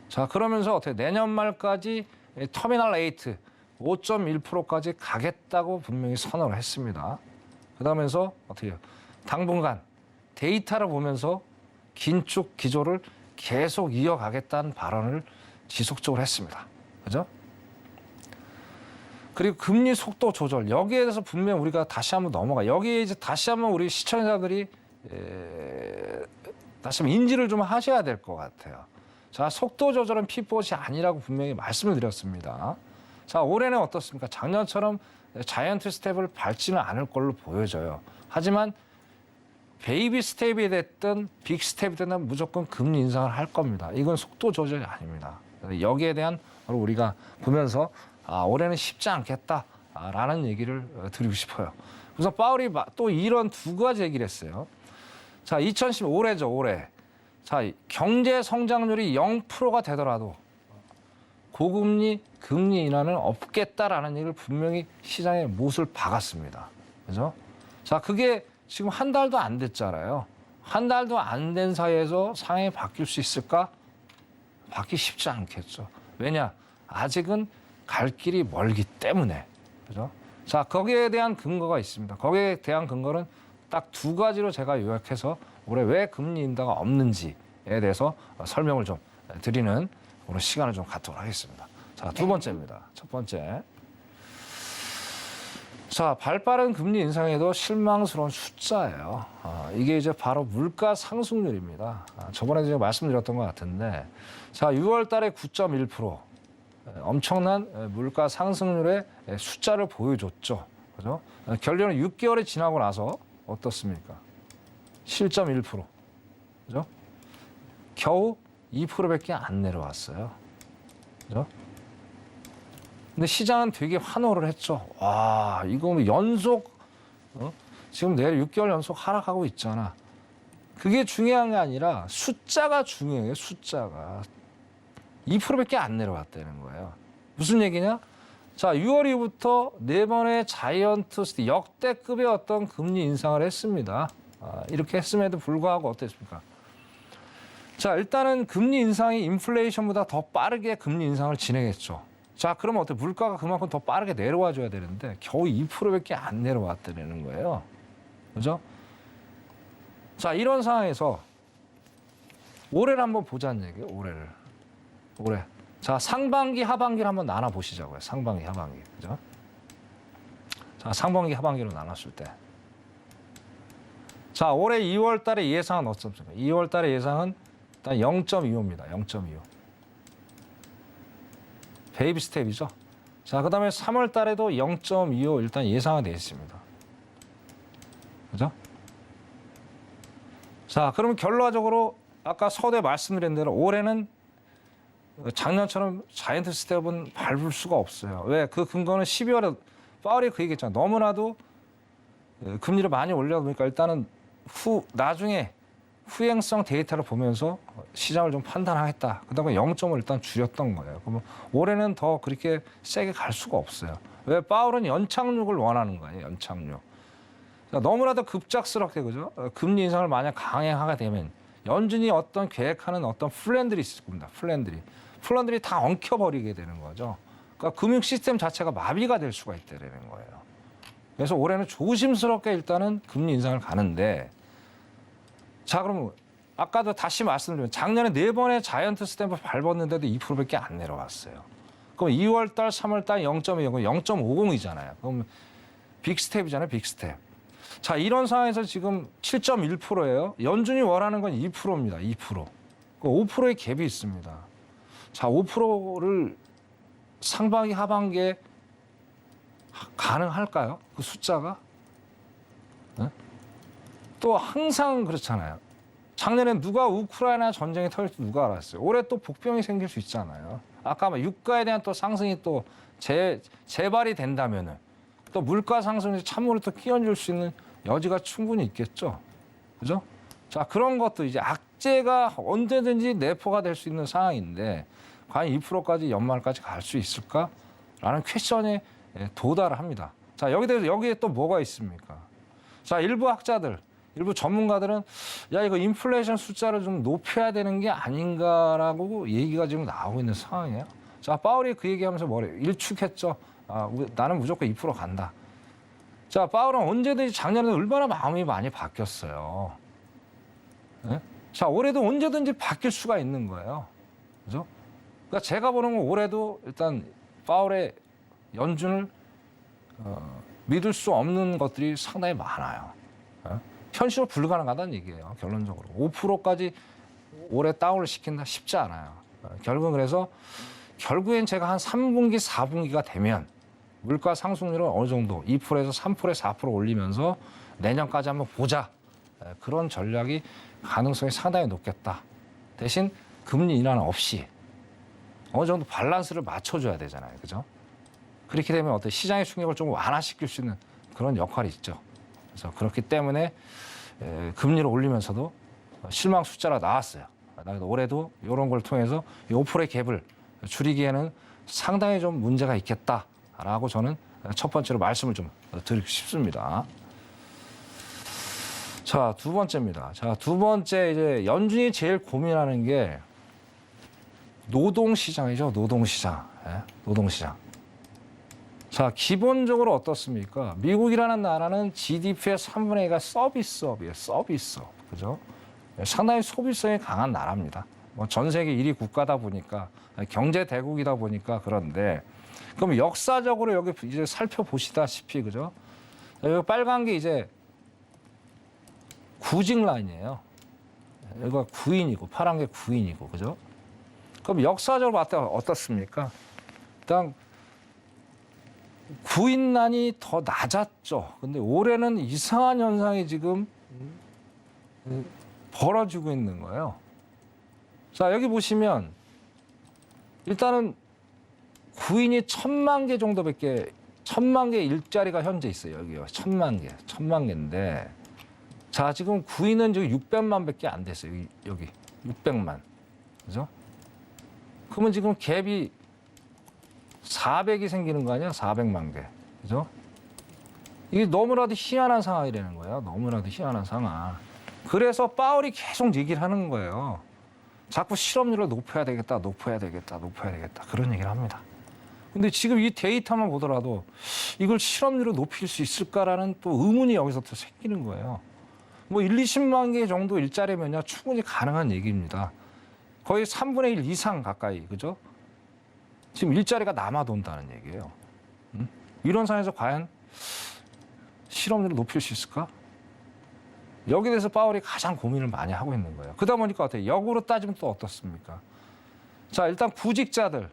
자, 그러면서 어떻게 내년 말까지 터미널 레이트 5.1%까지 가겠다고 분명히 선언을 했습니다. 그러면서 어떻게 해요? 당분간 데이터를 보면서 긴축 기조를 계속 이어가겠다는 발언을 지속적으로 했습니다. 그죠? 그리고 금리 속도 조절 여기에 대해서 분명 우리가 다시 한번 넘어가. 여기에 이제 다시 한번 우리 시청자들이 다시 한번 인지를 좀 하셔야 될 것 같아요. 자, 속도 조절은 피봇이 아니라고 분명히 말씀을 드렸습니다. 자, 올해는 어떻습니까? 작년처럼 자이언트 스텝을 밟지는 않을 걸로 보여져요. 하지만 베이비 스텝이 됐든 빅 스텝이 됐든 무조건 금리 인상을 할 겁니다. 이건 속도 조절이 아닙니다. 여기에 대한 우리가 보면서 올해는 쉽지 않겠다라는 얘기를 드리고 싶어요. 그래서 파월이 또 이런 두 가지 얘기를 했어요. 자, 2010 올해죠, 올해. 자, 경제 성장률이 0%가 되더라도 고금리 금리 인하는 없겠다라는 얘기를 분명히 시장에 못을 박았습니다. 그죠? 자, 그게 지금 한 달도 안 됐잖아요. 한 달도 안 된 사이에서 상황이 바뀔 수 있을까? 바뀌기 쉽지 않겠죠. 왜냐? 아직은 갈 길이 멀기 때문에. 그죠? 자, 거기에 대한 근거가 있습니다. 거기에 대한 근거는 딱 두 가지로 제가 요약해서 올해 왜 금리 인하가 없는지에 대해서 설명을 좀 드리는 오늘 시간을 좀 갖도록 하겠습니다. 자, 두 번째입니다. 첫 번째. 자, 발빠른 금리 인상에도 실망스러운 숫자예요. 이게 이제 바로 물가 상승률입니다. 저번에 제가 말씀드렸던 것 같은데, 자, 6월 달에 9.1%. 엄청난 물가 상승률의 숫자를 보여줬죠. 그죠? 결론은 6개월이 지나고 나서 어떻습니까? 7.1%. 그죠? 겨우 2%밖에 안 내려왔어요. 그죠? 근데 시장은 되게 환호를 했죠. 와, 이거 뭐 연속, 지금 내일 6개월 연속 하락하고 있잖아. 그게 중요한 게 아니라 숫자가 중요해요, 숫자가. 2%밖에 안 내려왔다는 거예요. 무슨 얘기냐? 자, 6월 이후부터 4번의 자이언트 스텝, 역대급의 어떤 금리 인상을 했습니다. 이렇게 했음에도 불구하고 어땠습니까? 자, 일단은 금리 인상이 인플레이션보다 더 빠르게 금리 인상을 진행했죠. 자, 그러면 어때? 물가가 그만큼 더 빠르게 내려와 줘야 되는데 겨우 2%밖에 안 내려왔다는 거예요. 그죠? 자, 이런 상황에서 올해를 한번 보자는 얘기예요. 올해. 자, 상반기, 하반기를 한번 나눠 보시자고요. 상반기, 하반기. 그죠? 자, 상반기, 하반기로 나눴을 때. 자, 올해 2월 달에 예상은 어떻습니까? 2월 달에 예상은 일단 0.25입니다. 0.25. 베이비 스텝이죠. 자, 그다음에 3월 달에도 0.25 일단 예상은 되어 있습니다. 그죠? 자, 그러면 결과적으로 아까 서두에 말씀드린 대로 올해는 작년처럼 자이언트 스텝은 밟을 수가 없어요. 왜? 그 근거는 12월에 파월이 그 얘기했잖아요. 너무나도 금리를 많이 올려보니까 일단은 나중에 후행성 데이터를 보면서 시장을 좀 판단하겠다. 그다음에 0.5를 일단 줄였던 거예요. 그러면 올해는 더 그렇게 세게 갈 수가 없어요. 왜? 파월은 연착륙을 원하는 거예요. 연착륙. 그러니까 너무나도 급작스럽게 그죠? 금리 인상을 만약 강행하게 되면 연준이 어떤 계획하는 어떤 플랜들이 있을 겁니다. 플랜들이 다 엉켜버리게 되는 거죠. 그러니까 금융 시스템 자체가 마비가 될 수가 있다는 거예요. 그래서 올해는 조심스럽게 일단은 금리 인상을 가는데, 자, 그럼 아까도 다시 말씀드리면 작년에 4번의 자이언트 스텝을 밟았는데도 2%밖에 안 내려왔어요. 그럼 2월 달, 3월 달 0.20, 0.50이잖아요. 그럼 빅스텝이잖아요, 빅스텝. 자, 이런 상황에서 지금 7.1%예요. 연준이 원하는 건 2%입니다. 2%. 그 5%의 갭이 있습니다. 자, 5%를 상반기, 하반기에 가능할까요? 그 숫자가? 네? 또 항상 그렇잖아요. 작년에 누가 우크라이나 전쟁이 터질지 누가 알았어요. 올해 또 복병이 생길 수 있잖아요. 아까 유가에 대한 또 상승이 또 재발이 된다면은 또 물가 상승이 참으로 또 끼얹을 수 있는 여지가 충분히 있겠죠. 그죠? 자, 그런 것도 이제 악재가 언제든지 내포가 될 수 있는 상황인데 과연 2%까지 연말까지 갈 수 있을까라는 퀘션에 도달을 합니다. 자, 여기에 또 뭐가 있습니까? 자, 일부 학자들, 일부 전문가들은 야, 이거 인플레이션 숫자를 좀 높여야 되는 게 아닌가라고 얘기가 지금 나오고 있는 상황이에요. 자, 파월이 그 얘기하면서 뭐래요? 일축했죠. 나는 무조건 2% 간다. 자, 파월은 언제든지 작년에 얼마나 마음이 많이 바뀌었어요. 네? 자, 올해도 언제든지 바뀔 수가 있는 거예요. 그죠? 그러니까 제가 보는 건 올해도 일단 파월의 연준을 믿을 수 없는 것들이 상당히 많아요. 네? 현실로 불가능하다는 얘기예요. 결론적으로. 5%까지 올해 다운을 시킨다 쉽지 않아요. 결국엔 제가 한 3분기, 4분기가 되면 물가 상승률을 어느 정도 2%에서 3%에 4% 올리면서 내년까지 한번 보자. 그런 전략이 가능성이 상당히 높겠다. 대신 금리 인하는 없이 어느 정도 밸런스를 맞춰줘야 되잖아요. 그죠? 그렇게 되면 어떤 시장의 충격을 좀 완화시킬 수 있는 그런 역할이 있죠. 그래서 그렇기 때문에 금리를 올리면서도 실망 숫자가 나왔어요. 올해도 이런 걸 통해서 5%의 갭을 줄이기에는 상당히 좀 문제가 있겠다라고 저는 첫 번째로 말씀을 좀 드리고 싶습니다. 자, 두 번째입니다. 자, 두 번째 이제 연준이 제일 고민하는 게 노동시장이죠. 노동시장. 노동시장. 자, 기본적으로 어떻습니까? 미국이라는 나라는 GDP의 3분의 2가 서비스업이에요. 서비스업. 그죠? 상당히 소비성이 강한 나라입니다. 뭐 전 세계 1위 국가다 보니까, 경제 대국이다 보니까 그런데, 그럼 역사적으로 여기 이제 살펴보시다시피, 그죠? 여기 빨간 게 이제 구직 라인이에요. 여기가 구인이고, 파란 게 구인이고, 그죠? 그럼 역사적으로 봤을 때 어떻습니까? 일단, 구인난이 더 낮았죠. 근데 올해는 이상한 현상이 지금 벌어지고 있는 거예요. 자, 여기 보시면 일단은 구인이 1,000만 개 정도밖에 1,000만 개 일자리가 현재 있어요. 여기요. 1,000만 개인데 자, 지금 구인은 지금 600만밖에 안 됐어요. 여기 600만. 그죠? 그러면 지금 갭이 400이 생기는 거 아니야? 400만 개. 그죠? 이게 너무나도 희한한 상황이라는 거예요. 너무나도 희한한 상황. 그래서 파월이 계속 얘기를 하는 거예요. 자꾸 실업률을 높여야 되겠다, 높여야 되겠다, 높여야 되겠다. 그런 얘기를 합니다. 근데 지금 이 데이터만 보더라도 이걸 실업률을 높일 수 있을까라는 또 의문이 여기서부터 생기는 거예요. 뭐 1, 20만 개 정도 일자리면요 충분히 가능한 얘기입니다. 거의 3분의 1 이상 가까이, 그죠? 지금 일자리가 남아돈다는 얘기예요. 이런 상황에서 과연 실업률을 높일 수 있을까? 여기에 대해서 파월이 가장 고민을 많이 하고 있는 거예요. 그러다 보니까 어때요? 역으로 따지면 또 어떻습니까? 자, 일단 구직자들,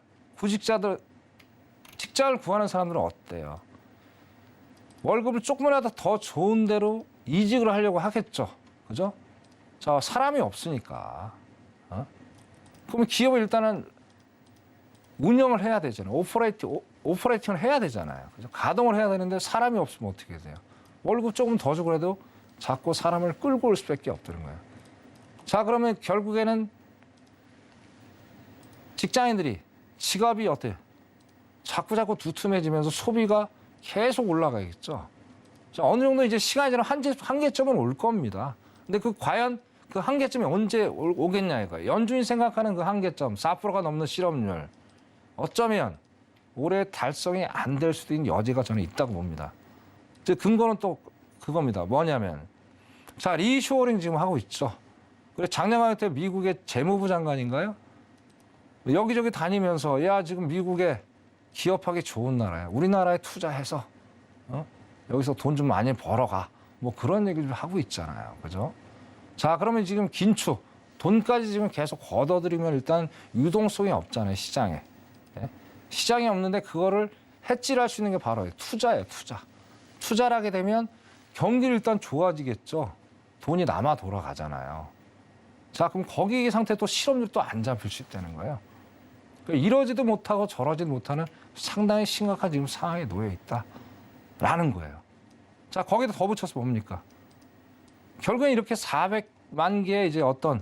직장을 구하는 사람들은 어때요? 월급을 조금이라도 더 좋은 데로 이직을 하려고 하겠죠. 그죠? 자, 사람이 없으니까. 그러면 기업을 일단은 운영을 해야 되잖아요. 오퍼레이팅을 해야 되잖아요. 그죠? 가동을 해야 되는데 사람이 없으면 어떻게 돼요? 월급 조금 더 주고 그래도 자꾸 사람을 끌고 올 수밖에 없다는 거예요. 자, 그러면 결국에는 직장인들이 지갑이 어때요? 자꾸 두툼해지면서 소비가 계속 올라가겠죠. 자, 어느 정도 이제 시간이 지나면 한계점은 올 겁니다. 근데 과연 그 한계점이 언제 오겠냐 이거예요. 연준이 생각하는 그 한계점, 4%가 넘는 실업률. 어쩌면 올해 달성이 안 될 수도 있는 여지가 저는 있다고 봅니다. 그 근거는 또 그겁니다. 뭐냐면, 자, 리쇼어링 지금 하고 있죠. 그래, 작년에 때 미국의 재무부 장관인가요? 여기저기 다니면서, 야, 지금 미국에 기업하기 좋은 나라야. 우리나라에 투자해서, 여기서 돈 좀 많이 벌어가. 뭐 그런 얘기를 하고 있잖아요. 그죠? 자, 그러면 지금 긴축, 돈까지 지금 계속 걷어들이면 일단 유동성이 없잖아요, 시장에. 예? 시장이 없는데 그거를 해질할 수 있는 게 바로 투자예요, 투자. 투자를 하게 되면 경기를 일단 좋아지겠죠. 돈이 남아 돌아가잖아요. 자, 그럼 거기 상태 또 실업률도 안 잡힐 수 있다는 거예요. 그러니까 이러지도 못하고 저러지도 못하는 상당히 심각한 지금 상황에 놓여 있다라는 거예요. 자, 거기다 더 붙여서 뭡니까? 결국엔 이렇게 400만 개의 이제 어떤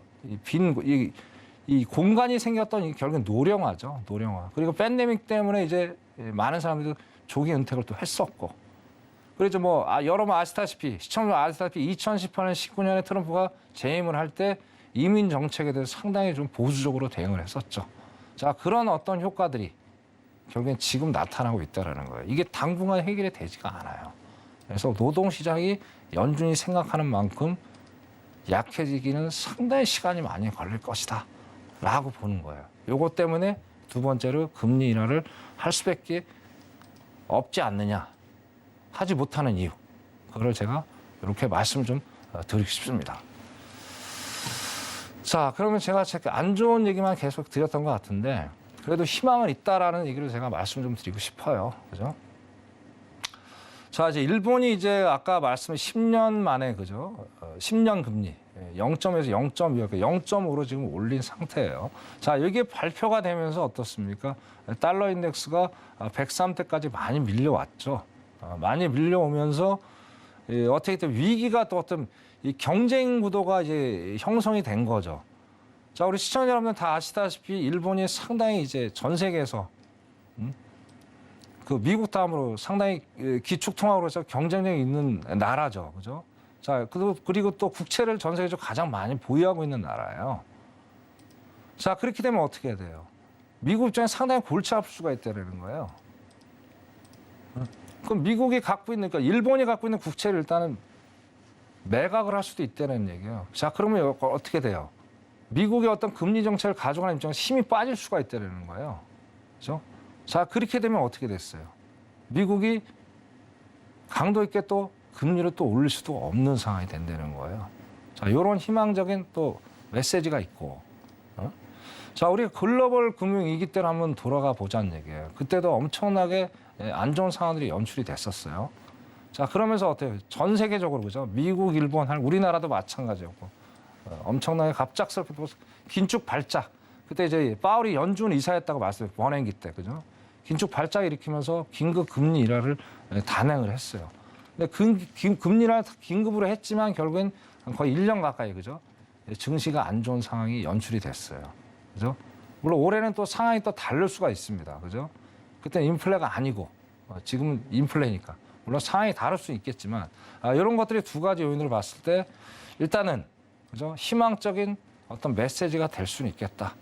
이 공간이 생겼던 이 결국엔 노령화죠. 노령화. 그리고 팬데믹 때문에 이제 많은 사람들이 조기 은퇴를 또 했었고. 그래서 뭐 여러분 아시다시피, 시청자 아시다시피 2018년 19년에 트럼프가 재임을 할 때 이민 정책에 대해서 상당히 좀 보수적으로 대응을 했었죠. 자, 그런 어떤 효과들이 결국엔 지금 나타나고 있다는 거예요. 이게 당분간 해결이 되지가 않아요. 그래서 노동시장이 연준이 생각하는 만큼 약해지기는 상당히 시간이 많이 걸릴 것이다 라고 보는 거예요. 요것 때문에 두 번째로 금리 인하를 할 수밖에 없지 않느냐, 하지 못하는 이유, 그걸 제가 이렇게 말씀 좀 드리고 싶습니다. 자, 그러면 제가 안 좋은 얘기만 계속 드렸던 것 같은데 그래도 희망은 있다라는 얘기를 제가 말씀 좀 드리고 싶어요. 그죠? 자, 이제 일본이 이제 아까 말씀한 10년 만에, 그죠? 10년 금리 0.에서 0.2, 0.5로 지금 올린 상태예요. 자, 이게 발표가 되면서 어떻습니까? 달러 인덱스가 103대까지 많이 밀려왔죠. 많이 밀려오면서 어떻게 든 위기가 또 어떤 이 경쟁 구도가 이제 형성이 된 거죠. 자, 우리 시청자 여러분들 다 아시다시피 일본이 상당히 이제 전 세계에서 그 미국 다음으로 상당히 기축통화로서 경쟁력이 있는 나라죠. 그죠? 자, 그리고 또 국채를 전 세계적으로 가장 많이 보유하고 있는 나라예요. 자, 그렇게 되면 어떻게 해야 돼요? 미국 입장에 상당히 골치 아플 수가 있다는 거예요. 그럼 미국이 갖고 있는, 그러니까 일본이 갖고 있는 국채를 일단은 매각을 할 수도 있다는 얘기예요. 자, 그러면 어떻게 돼요? 미국의 어떤 금리 정책을 가져가는 입장에서 힘이 빠질 수가 있다는 거예요. 그렇죠? 자, 그렇게 되면 어떻게 됐어요? 미국이 강도 있게 또 금리를 또 올릴 수도 없는 상황이 된다는 거예요. 자, 이런 희망적인 또 메시지가 있고, 자, 우리 글로벌 금융위기 때로 한번 돌아가 보자는 얘기예요. 그때도 엄청나게 안 좋은 상황들이 연출이 됐었어요. 자, 그러면서 어때요? 전 세계적으로, 그죠? 미국, 일본, 우리나라도 마찬가지였고, 엄청나게 갑작스럽게 긴축 발작. 그때 이제 파월이 연준 이사했다고 말씀드렸어요. 원행기 때, 그죠? 긴축 발작 일으키면서 긴급 금리 인하를 단행을 했어요. 근데 금리 인하 긴급으로 했지만 결국엔 거의 1년 가까이, 그죠? 증시가 안 좋은 상황이 연출이 됐어요. 그죠? 물론 올해는 또 상황이 또 다를 수가 있습니다. 그죠? 그때 인플레가 아니고 지금은 인플레니까. 물론 상황이 다를 수 있겠지만 이런 것들이 두 가지 요인으로 봤을 때 일단은, 그죠? 희망적인 어떤 메시지가 될 수는 있겠다.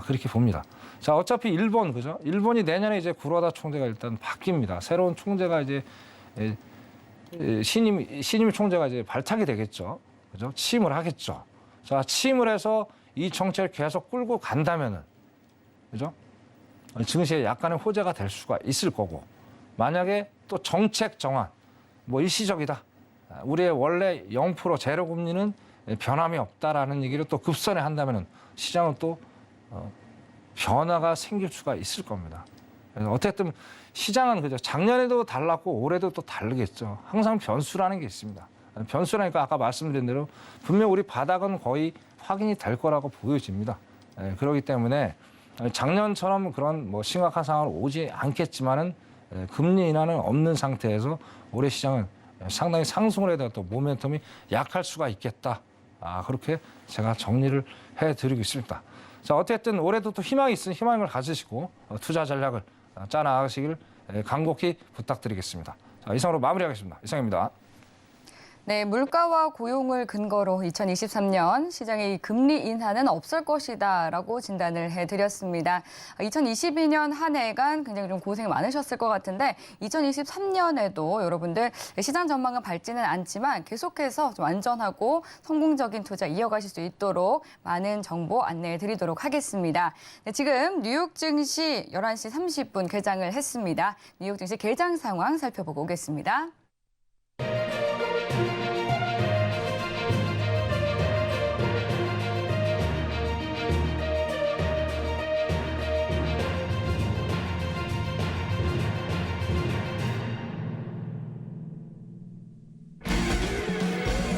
그렇게 봅니다. 자, 어차피 일본, 그죠? 일본이 내년에 이제 구로다 총재가 일단 바뀝니다. 새로운 총재가 이제 신임 총재가 이제 발탁이 되겠죠. 그죠? 취임을 하겠죠. 자, 취임을 해서 이 정책을 계속 끌고 간다면은, 그죠? 증시에 약간의 호재가 될 수가 있을 거고, 만약에 또 정책 정한, 뭐 일시적이다. 우리의 원래 0% 제로 금리는 변함이 없다라는 얘기를 또 급선회 한다면은 시장은 또 변화가 생길 수가 있을 겁니다. 그래서 어쨌든 시장은 그죠. 작년에도 달랐고 올해도 또 다르겠죠. 항상 변수라는 게 있습니다. 변수라니까 아까 말씀드린 대로 분명 우리 바닥은 거의 확인이 될 거라고 보여집니다. 그렇기 때문에 작년처럼 그런 뭐 심각한 상황으로 오지 않겠지만은 금리 인하는 없는 상태에서 올해 시장은 상당히 상승을 해야 되고 또 모멘텀이 약할 수가 있겠다. 그렇게 제가 정리를 해드리고 있습니다. 자, 어쨌든 올해도 또 희망이 있으니 희망을 가지시고 투자 전략을 짜나가시길 간곡히 부탁드리겠습니다. 자, 이상으로 마무리하겠습니다. 이상입니다. 네, 물가와 고용을 근거로 2023년 시장의 금리 인하는 없을 것이다라고 진단을 해드렸습니다. 2022년 한 해간 굉장히 좀 고생 많으셨을 것 같은데 2023년에도 여러분들 시장 전망은 밝지는 않지만 계속해서 좀 안전하고 성공적인 투자 이어가실 수 있도록 많은 정보 안내해드리도록 하겠습니다. 네, 지금 뉴욕 증시 11시 30분 개장을 했습니다. 뉴욕 증시 개장 상황 살펴보고 오겠습니다.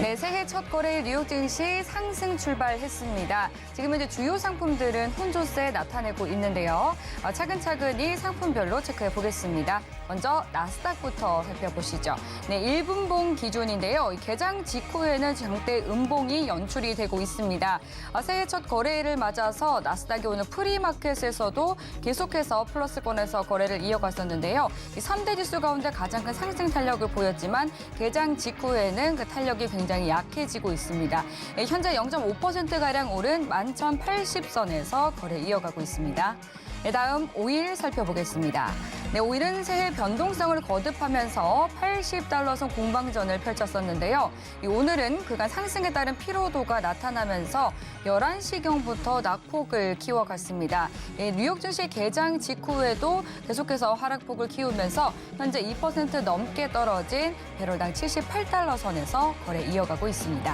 네, 새해 첫 거래일 뉴욕 증시 상승 출발했습니다. 지금 현재 주요 상품들은 혼조세 나타내고 있는데요. 차근차근히 상품별로 체크해 보겠습니다. 먼저 나스닥부터 살펴보시죠. 네, 1분봉 기준인데요. 개장 직후에는 장대 음봉이 연출이 되고 있습니다. 새해 첫 거래일을 맞아서 나스닥이 오늘 프리마켓에서도 계속해서 플러스권에서 거래를 이어갔었는데요. 이 3대 지수 가운데 가장 큰 상승 탄력을 보였지만 개장 직후에는 그 탄력이 굉장히 약해지고 있습니다. 현재 0.5%가량 오른 11,080선에서 거래 이어가고 있습니다. 네, 다음 오일 살펴보겠습니다. 네, 오일은 새해 변동성을 거듭하면서 80달러선 공방전을 펼쳤었는데요. 오늘은 그간 상승에 따른 피로도가 나타나면서 11시경부터 낙폭을 키워갔습니다. 뉴욕 증시 개장 직후에도 계속해서 하락폭을 키우면서 현재 2% 넘게 떨어진 배럴당 78달러 선에서 거래 이어가고 있습니다.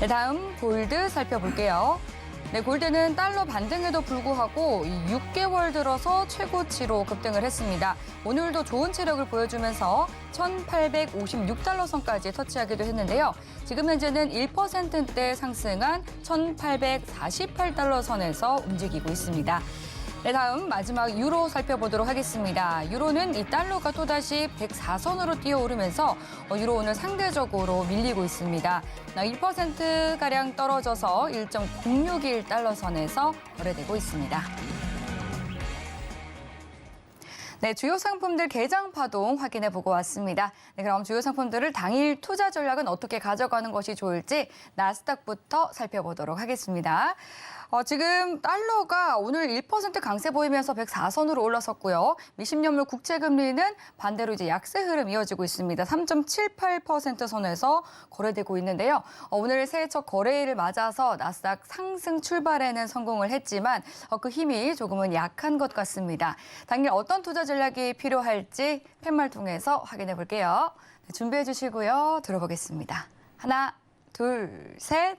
네, 다음 골드 살펴볼게요. 네, 골드는 달러 반등에도 불구하고 6개월 들어서 최고치로 급등을 했습니다. 오늘도 좋은 체력을 보여주면서 1,856달러 선까지 터치하기도 했는데요. 지금 현재는 1%대 상승한 1,848달러 선에서 움직이고 있습니다. 네, 다음 마지막 유로 살펴보도록 하겠습니다. 유로는 이 달러가 또다시 104선으로 뛰어오르면서 유로 오늘 상대적으로 밀리고 있습니다. 1%가량 떨어져서 1.061달러 선에서 거래되고 있습니다. 네, 주요 상품들 개장 파동 확인해 보고 왔습니다. 네, 그럼 주요 상품들을 당일 투자 전략은 어떻게 가져가는 것이 좋을지 나스닥부터 살펴보도록 하겠습니다. 지금 달러가 오늘 1% 강세 보이면서 104선으로 올라섰고요. 미 10년물 국채 금리는 반대로 이제 약세 흐름 이어지고 있습니다. 3.78% 선에서 거래되고 있는데요. 오늘 새해 첫 거래일을 맞아서 나스닥 상승 출발에는 성공을 했지만 그 힘이 조금은 약한 것 같습니다. 당일 어떤 투자 전략이 필요할지 팻말 통해서 확인해 볼게요. 네, 준비해 주시고요. 들어보겠습니다. 하나, 둘, 셋.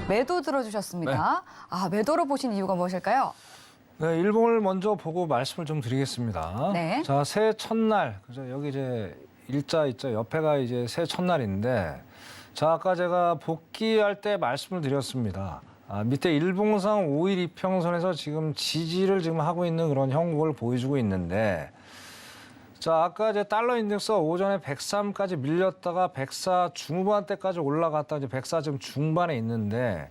매도 들어주셨습니다. 네. 매도로 보신 이유가 무엇일까요? 네, 일봉을 먼저 보고 말씀을 좀 드리겠습니다. 네. 자, 새해 첫날, 그죠? 여기 이제 일자 있죠. 옆에가 이제 새해 첫날인데, 자, 아까 제가 복귀할 때 말씀을 드렸습니다. 밑에 일봉상 5일 이평선에서 지금 지지를 지금 하고 있는 그런 형국을 보여주고 있는데, 자, 아까 이제 달러 인덱스가 오전에 103까지 밀렸다가 104 중후반대까지 올라갔다 이제 104 지금 중반에 있는데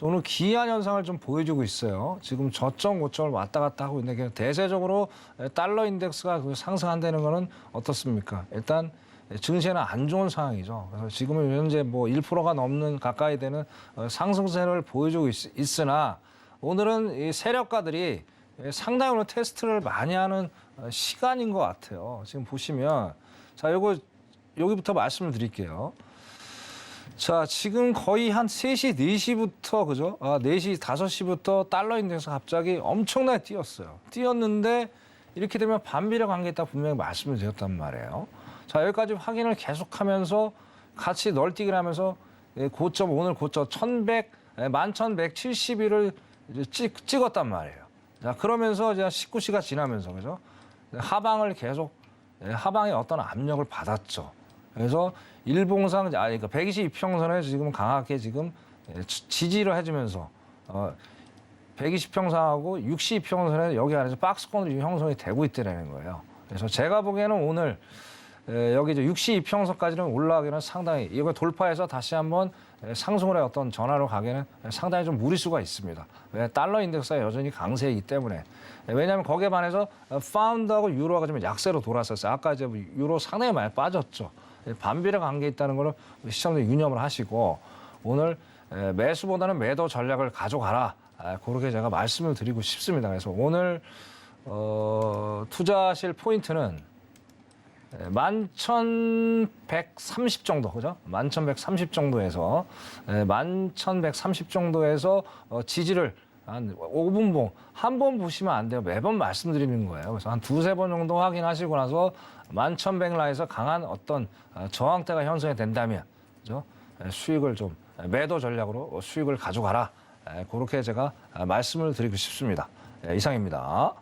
오늘 기이한 현상을 좀 보여주고 있어요. 지금 저점 고점을 왔다 갔다 하고 있는데 대세적으로 달러 인덱스가 상승한다는 거는 어떻습니까? 일단 증시에는 안 좋은 상황이죠. 그래서 지금은 현재 뭐 1%가 넘는 가까이 되는 상승세를 보여주고 있으나 오늘은 이 세력가들이 상당히 오늘 테스트를 많이 하는 시간인 것 같아요. 지금 보시면 자, 요거 여기부터 말씀을 드릴게요. 자, 지금 거의 한 3시, 4시부터, 그죠? 4시, 5시부터 달러 인덱스 갑자기 엄청나게 뛰었어요. 뛰었는데 이렇게 되면 반비례 관계 있다 분명히 말씀을 드렸단 말이에요. 자, 여기까지 확인을 계속하면서 같이 널뛰기를 하면서 고점, 오늘 고점 11,171을 찍었단 말이에요. 자, 그러면서 이제 19시가 지나면서, 그죠? 하방을 계속, 하방에 어떤 압력을 받았죠. 그래서 일봉상, 그러니까 122평선에 지금 강하게 지금 지지를 해주면서 120평선하고 62평선에 여기 안에서 박스권으로 형성이 되고 있다는 거예요. 그래서 제가 보기에는 오늘 여기 이제 62평선까지는 올라가기는 상당히 이거 돌파해서 다시 한번 상승을 해 어떤 전환으로 가기에는 상당히 좀 무리수가 있습니다. 왜? 달러 인덱스가 여전히 강세이기 때문에. 왜냐하면 거기에 반해서 파운드하고 유로가 좀 약세로 돌았었어요. 아까 이제 유로 상당히 많이 빠졌죠. 반비례 관계 있다는 거를 시청자들 유념을 하시고 오늘 매수보다는 매도 전략을 가져가라. 그렇게 제가 말씀을 드리고 싶습니다. 그래서 오늘 투자하실 포인트는 11,130 정도, 그죠? 11,130 정도에서 11,130 정도에서 지지를 한 5분봉 한 번 보시면 안 돼요. 매번 말씀드리는 거예요. 그래서 한 두세 번 정도 확인하시고 나서 11,100라에서 강한 어떤 저항대가 형성이 된다면, 그죠? 수익을 좀 매도 전략으로 수익을 가져가라. 그렇게 제가 말씀을 드리고 싶습니다. 이상입니다.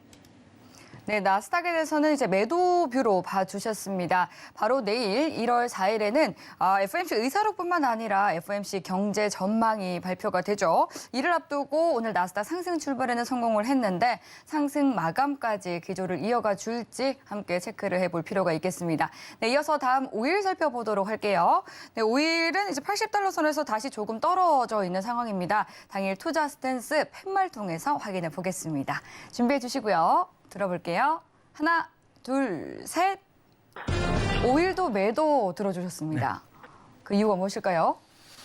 네, 나스닥에 대해서는 이제 매도뷰로 봐주셨습니다. 바로 내일 1월 4일에는 FOMC 의사록뿐만 아니라 FOMC 경제 전망이 발표가 되죠. 이를 앞두고 오늘 나스닥 상승 출발에는 성공을 했는데 상승 마감까지 기조를 이어가 줄지 함께 체크를 해볼 필요가 있겠습니다. 네, 이어서 다음 5일 살펴보도록 할게요. 네, 5일은 이제 80달러 선에서 다시 조금 떨어져 있는 상황입니다. 당일 투자 스탠스 팻말 통해서 확인해 보겠습니다. 준비해 주시고요. 들어볼게요. 하나, 둘, 셋. 5일도 매도 들어주셨습니다. 그 이유가 무엇일까요?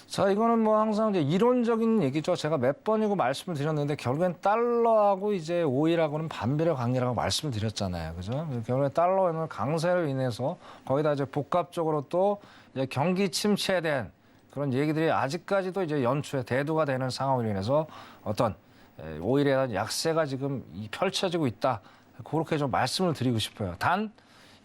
자, 이거는 뭐 항상 이제 이론적인 얘기죠. 제가 몇 번이고 말씀을 드렸는데 결국엔 달러하고 이제 오일하고는 반비례 관계라고 말씀을 드렸잖아요. 그죠? 결국엔 달러는 강세로 인해서 거기다 이제 복합적으로 또 이제 경기 침체에 대한 그런 얘기들이 아직까지도 이제 연초에 대두가 되는 상황으로 인해서 어떤 오일에 대한 약세가 지금 펼쳐지고 있다. 그렇게 좀 말씀을 드리고 싶어요. 단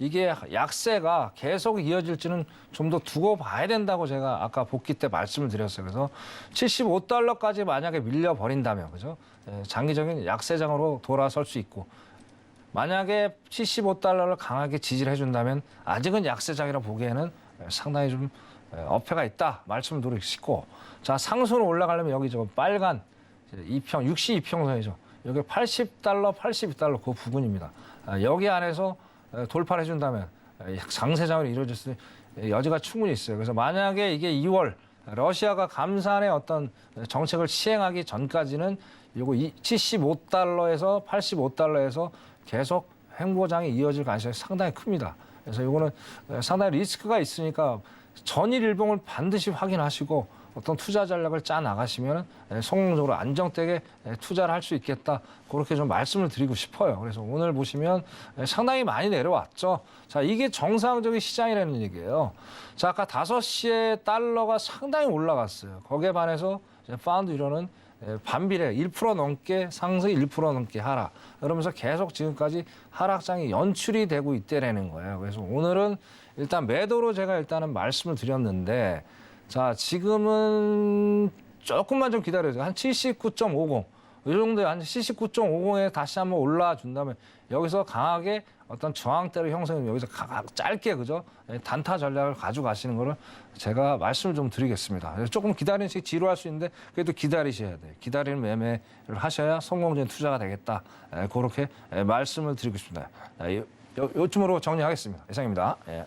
이게 약세가 계속 이어질지는 좀 더 두고 봐야 된다고 제가 아까 복귀 때 말씀을 드렸어요. 그래서 75달러까지 만약에 밀려버린다면, 그죠? 장기적인 약세장으로 돌아설 수 있고, 만약에 75달러를 강하게 지지를 해준다면 아직은 약세장이라고 보기에는 상당히 좀 어폐가 있다 말씀을 드리고 싶고, 자, 상승으로 올라가려면 여기 저 빨간 62평선이죠. 여기 80달러, 82달러 그 부분입니다. 여기 안에서 돌파를 해준다면 장세장으로 이루어질 수 있는 여지가 충분히 있어요. 그래서 만약에 이게 2월 러시아가 감산의 어떤 정책을 시행하기 전까지는 이거 75달러에서 85달러에서 계속 횡보장이 이어질 가능성이 상당히 큽니다. 그래서 이거는 상당히 리스크가 있으니까 전일 일봉을 반드시 확인하시고 어떤 투자 전략을 짜 나가시면 성공적으로 안정되게 투자를 할 수 있겠다. 그렇게 좀 말씀을 드리고 싶어요. 그래서 오늘 보시면 상당히 많이 내려왔죠. 자, 이게 정상적인 시장이라는 얘기예요. 자, 아까 5시에 달러가 상당히 올라갔어요. 거기에 반해서 파운드 유로는 반비례 1% 넘게 상승 1% 넘게 하락. 그러면서 계속 지금까지 하락장이 연출이 되고 있다라는 거예요. 그래서 오늘은 일단 매도로 제가 일단은 말씀을 드렸는데, 자, 지금은 조금만 좀 기다려주세요. 한 79.50. 이 정도에 한 79.50에 다시 한번 올라와 준다면 여기서 강하게 어떤 저항대를 형성해 여기서 짧게, 그죠? 단타 전략을 가져가시는 거를 제가 말씀을 좀 드리겠습니다. 조금 기다리는 식 지루할 수 있는데 그래도 기다리셔야 돼요. 기다리는 매매를 하셔야 성공적인 투자가 되겠다. 그렇게 말씀을 드리고 싶습니다. 요쯤으로 정리하겠습니다. 이상입니다. 예.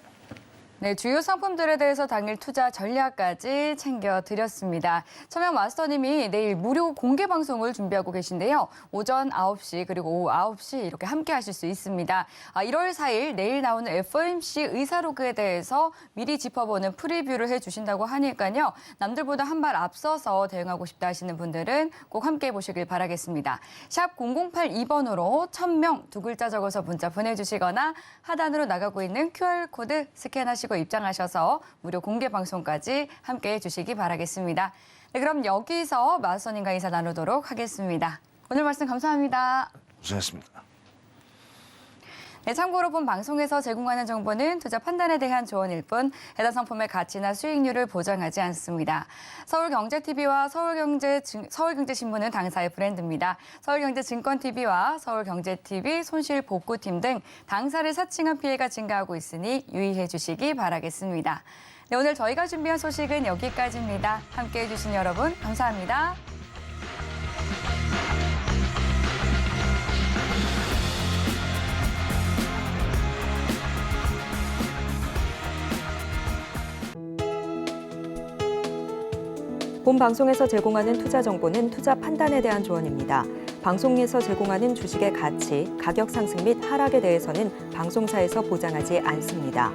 네, 주요 상품들에 대해서 당일 투자 전략까지 챙겨드렸습니다. 천명 마스터님이 내일 무료 공개 방송을 준비하고 계신데요. 오전 9시 그리고 오후 9시 이렇게 함께 하실 수 있습니다. 1월 4일 내일 나오는 FOMC 의사록에 대해서 미리 짚어보는 프리뷰를 해주신다고 하니까요. 남들보다 한 발 앞서서 대응하고 싶다 하시는 분들은 꼭 함께 보시길 바라겠습니다. 샵 0082번으로 천명 두 글자 적어서 문자 보내주시거나 하단으로 나가고 있는 QR코드 스캔하시고 하시고 입장하셔서 무료 공개 방송까지 함께해 주시기 바라겠습니다. 네, 그럼 여기서 마선님과 인사 나누도록 하겠습니다. 오늘 말씀 감사합니다. 고생했습니다. 네, 참고로 본 방송에서 제공하는 정보는 투자 판단에 대한 조언일 뿐 해당 상품의 가치나 수익률을 보장하지 않습니다. 서울경제TV와 서울경제신문은 당사의 브랜드입니다. 서울경제증권TV와 서울경제TV 손실복구팀 등 당사를 사칭한 피해가 증가하고 있으니 유의해 주시기 바라겠습니다. 네, 오늘 저희가 준비한 소식은 여기까지입니다. 함께해 주신 여러분 감사합니다. 본 방송에서 제공하는 투자 정보는 투자 판단에 대한 조언입니다. 방송에서 제공하는 주식의 가치, 가격 상승 및 하락에 대해서는 방송사에서 보장하지 않습니다.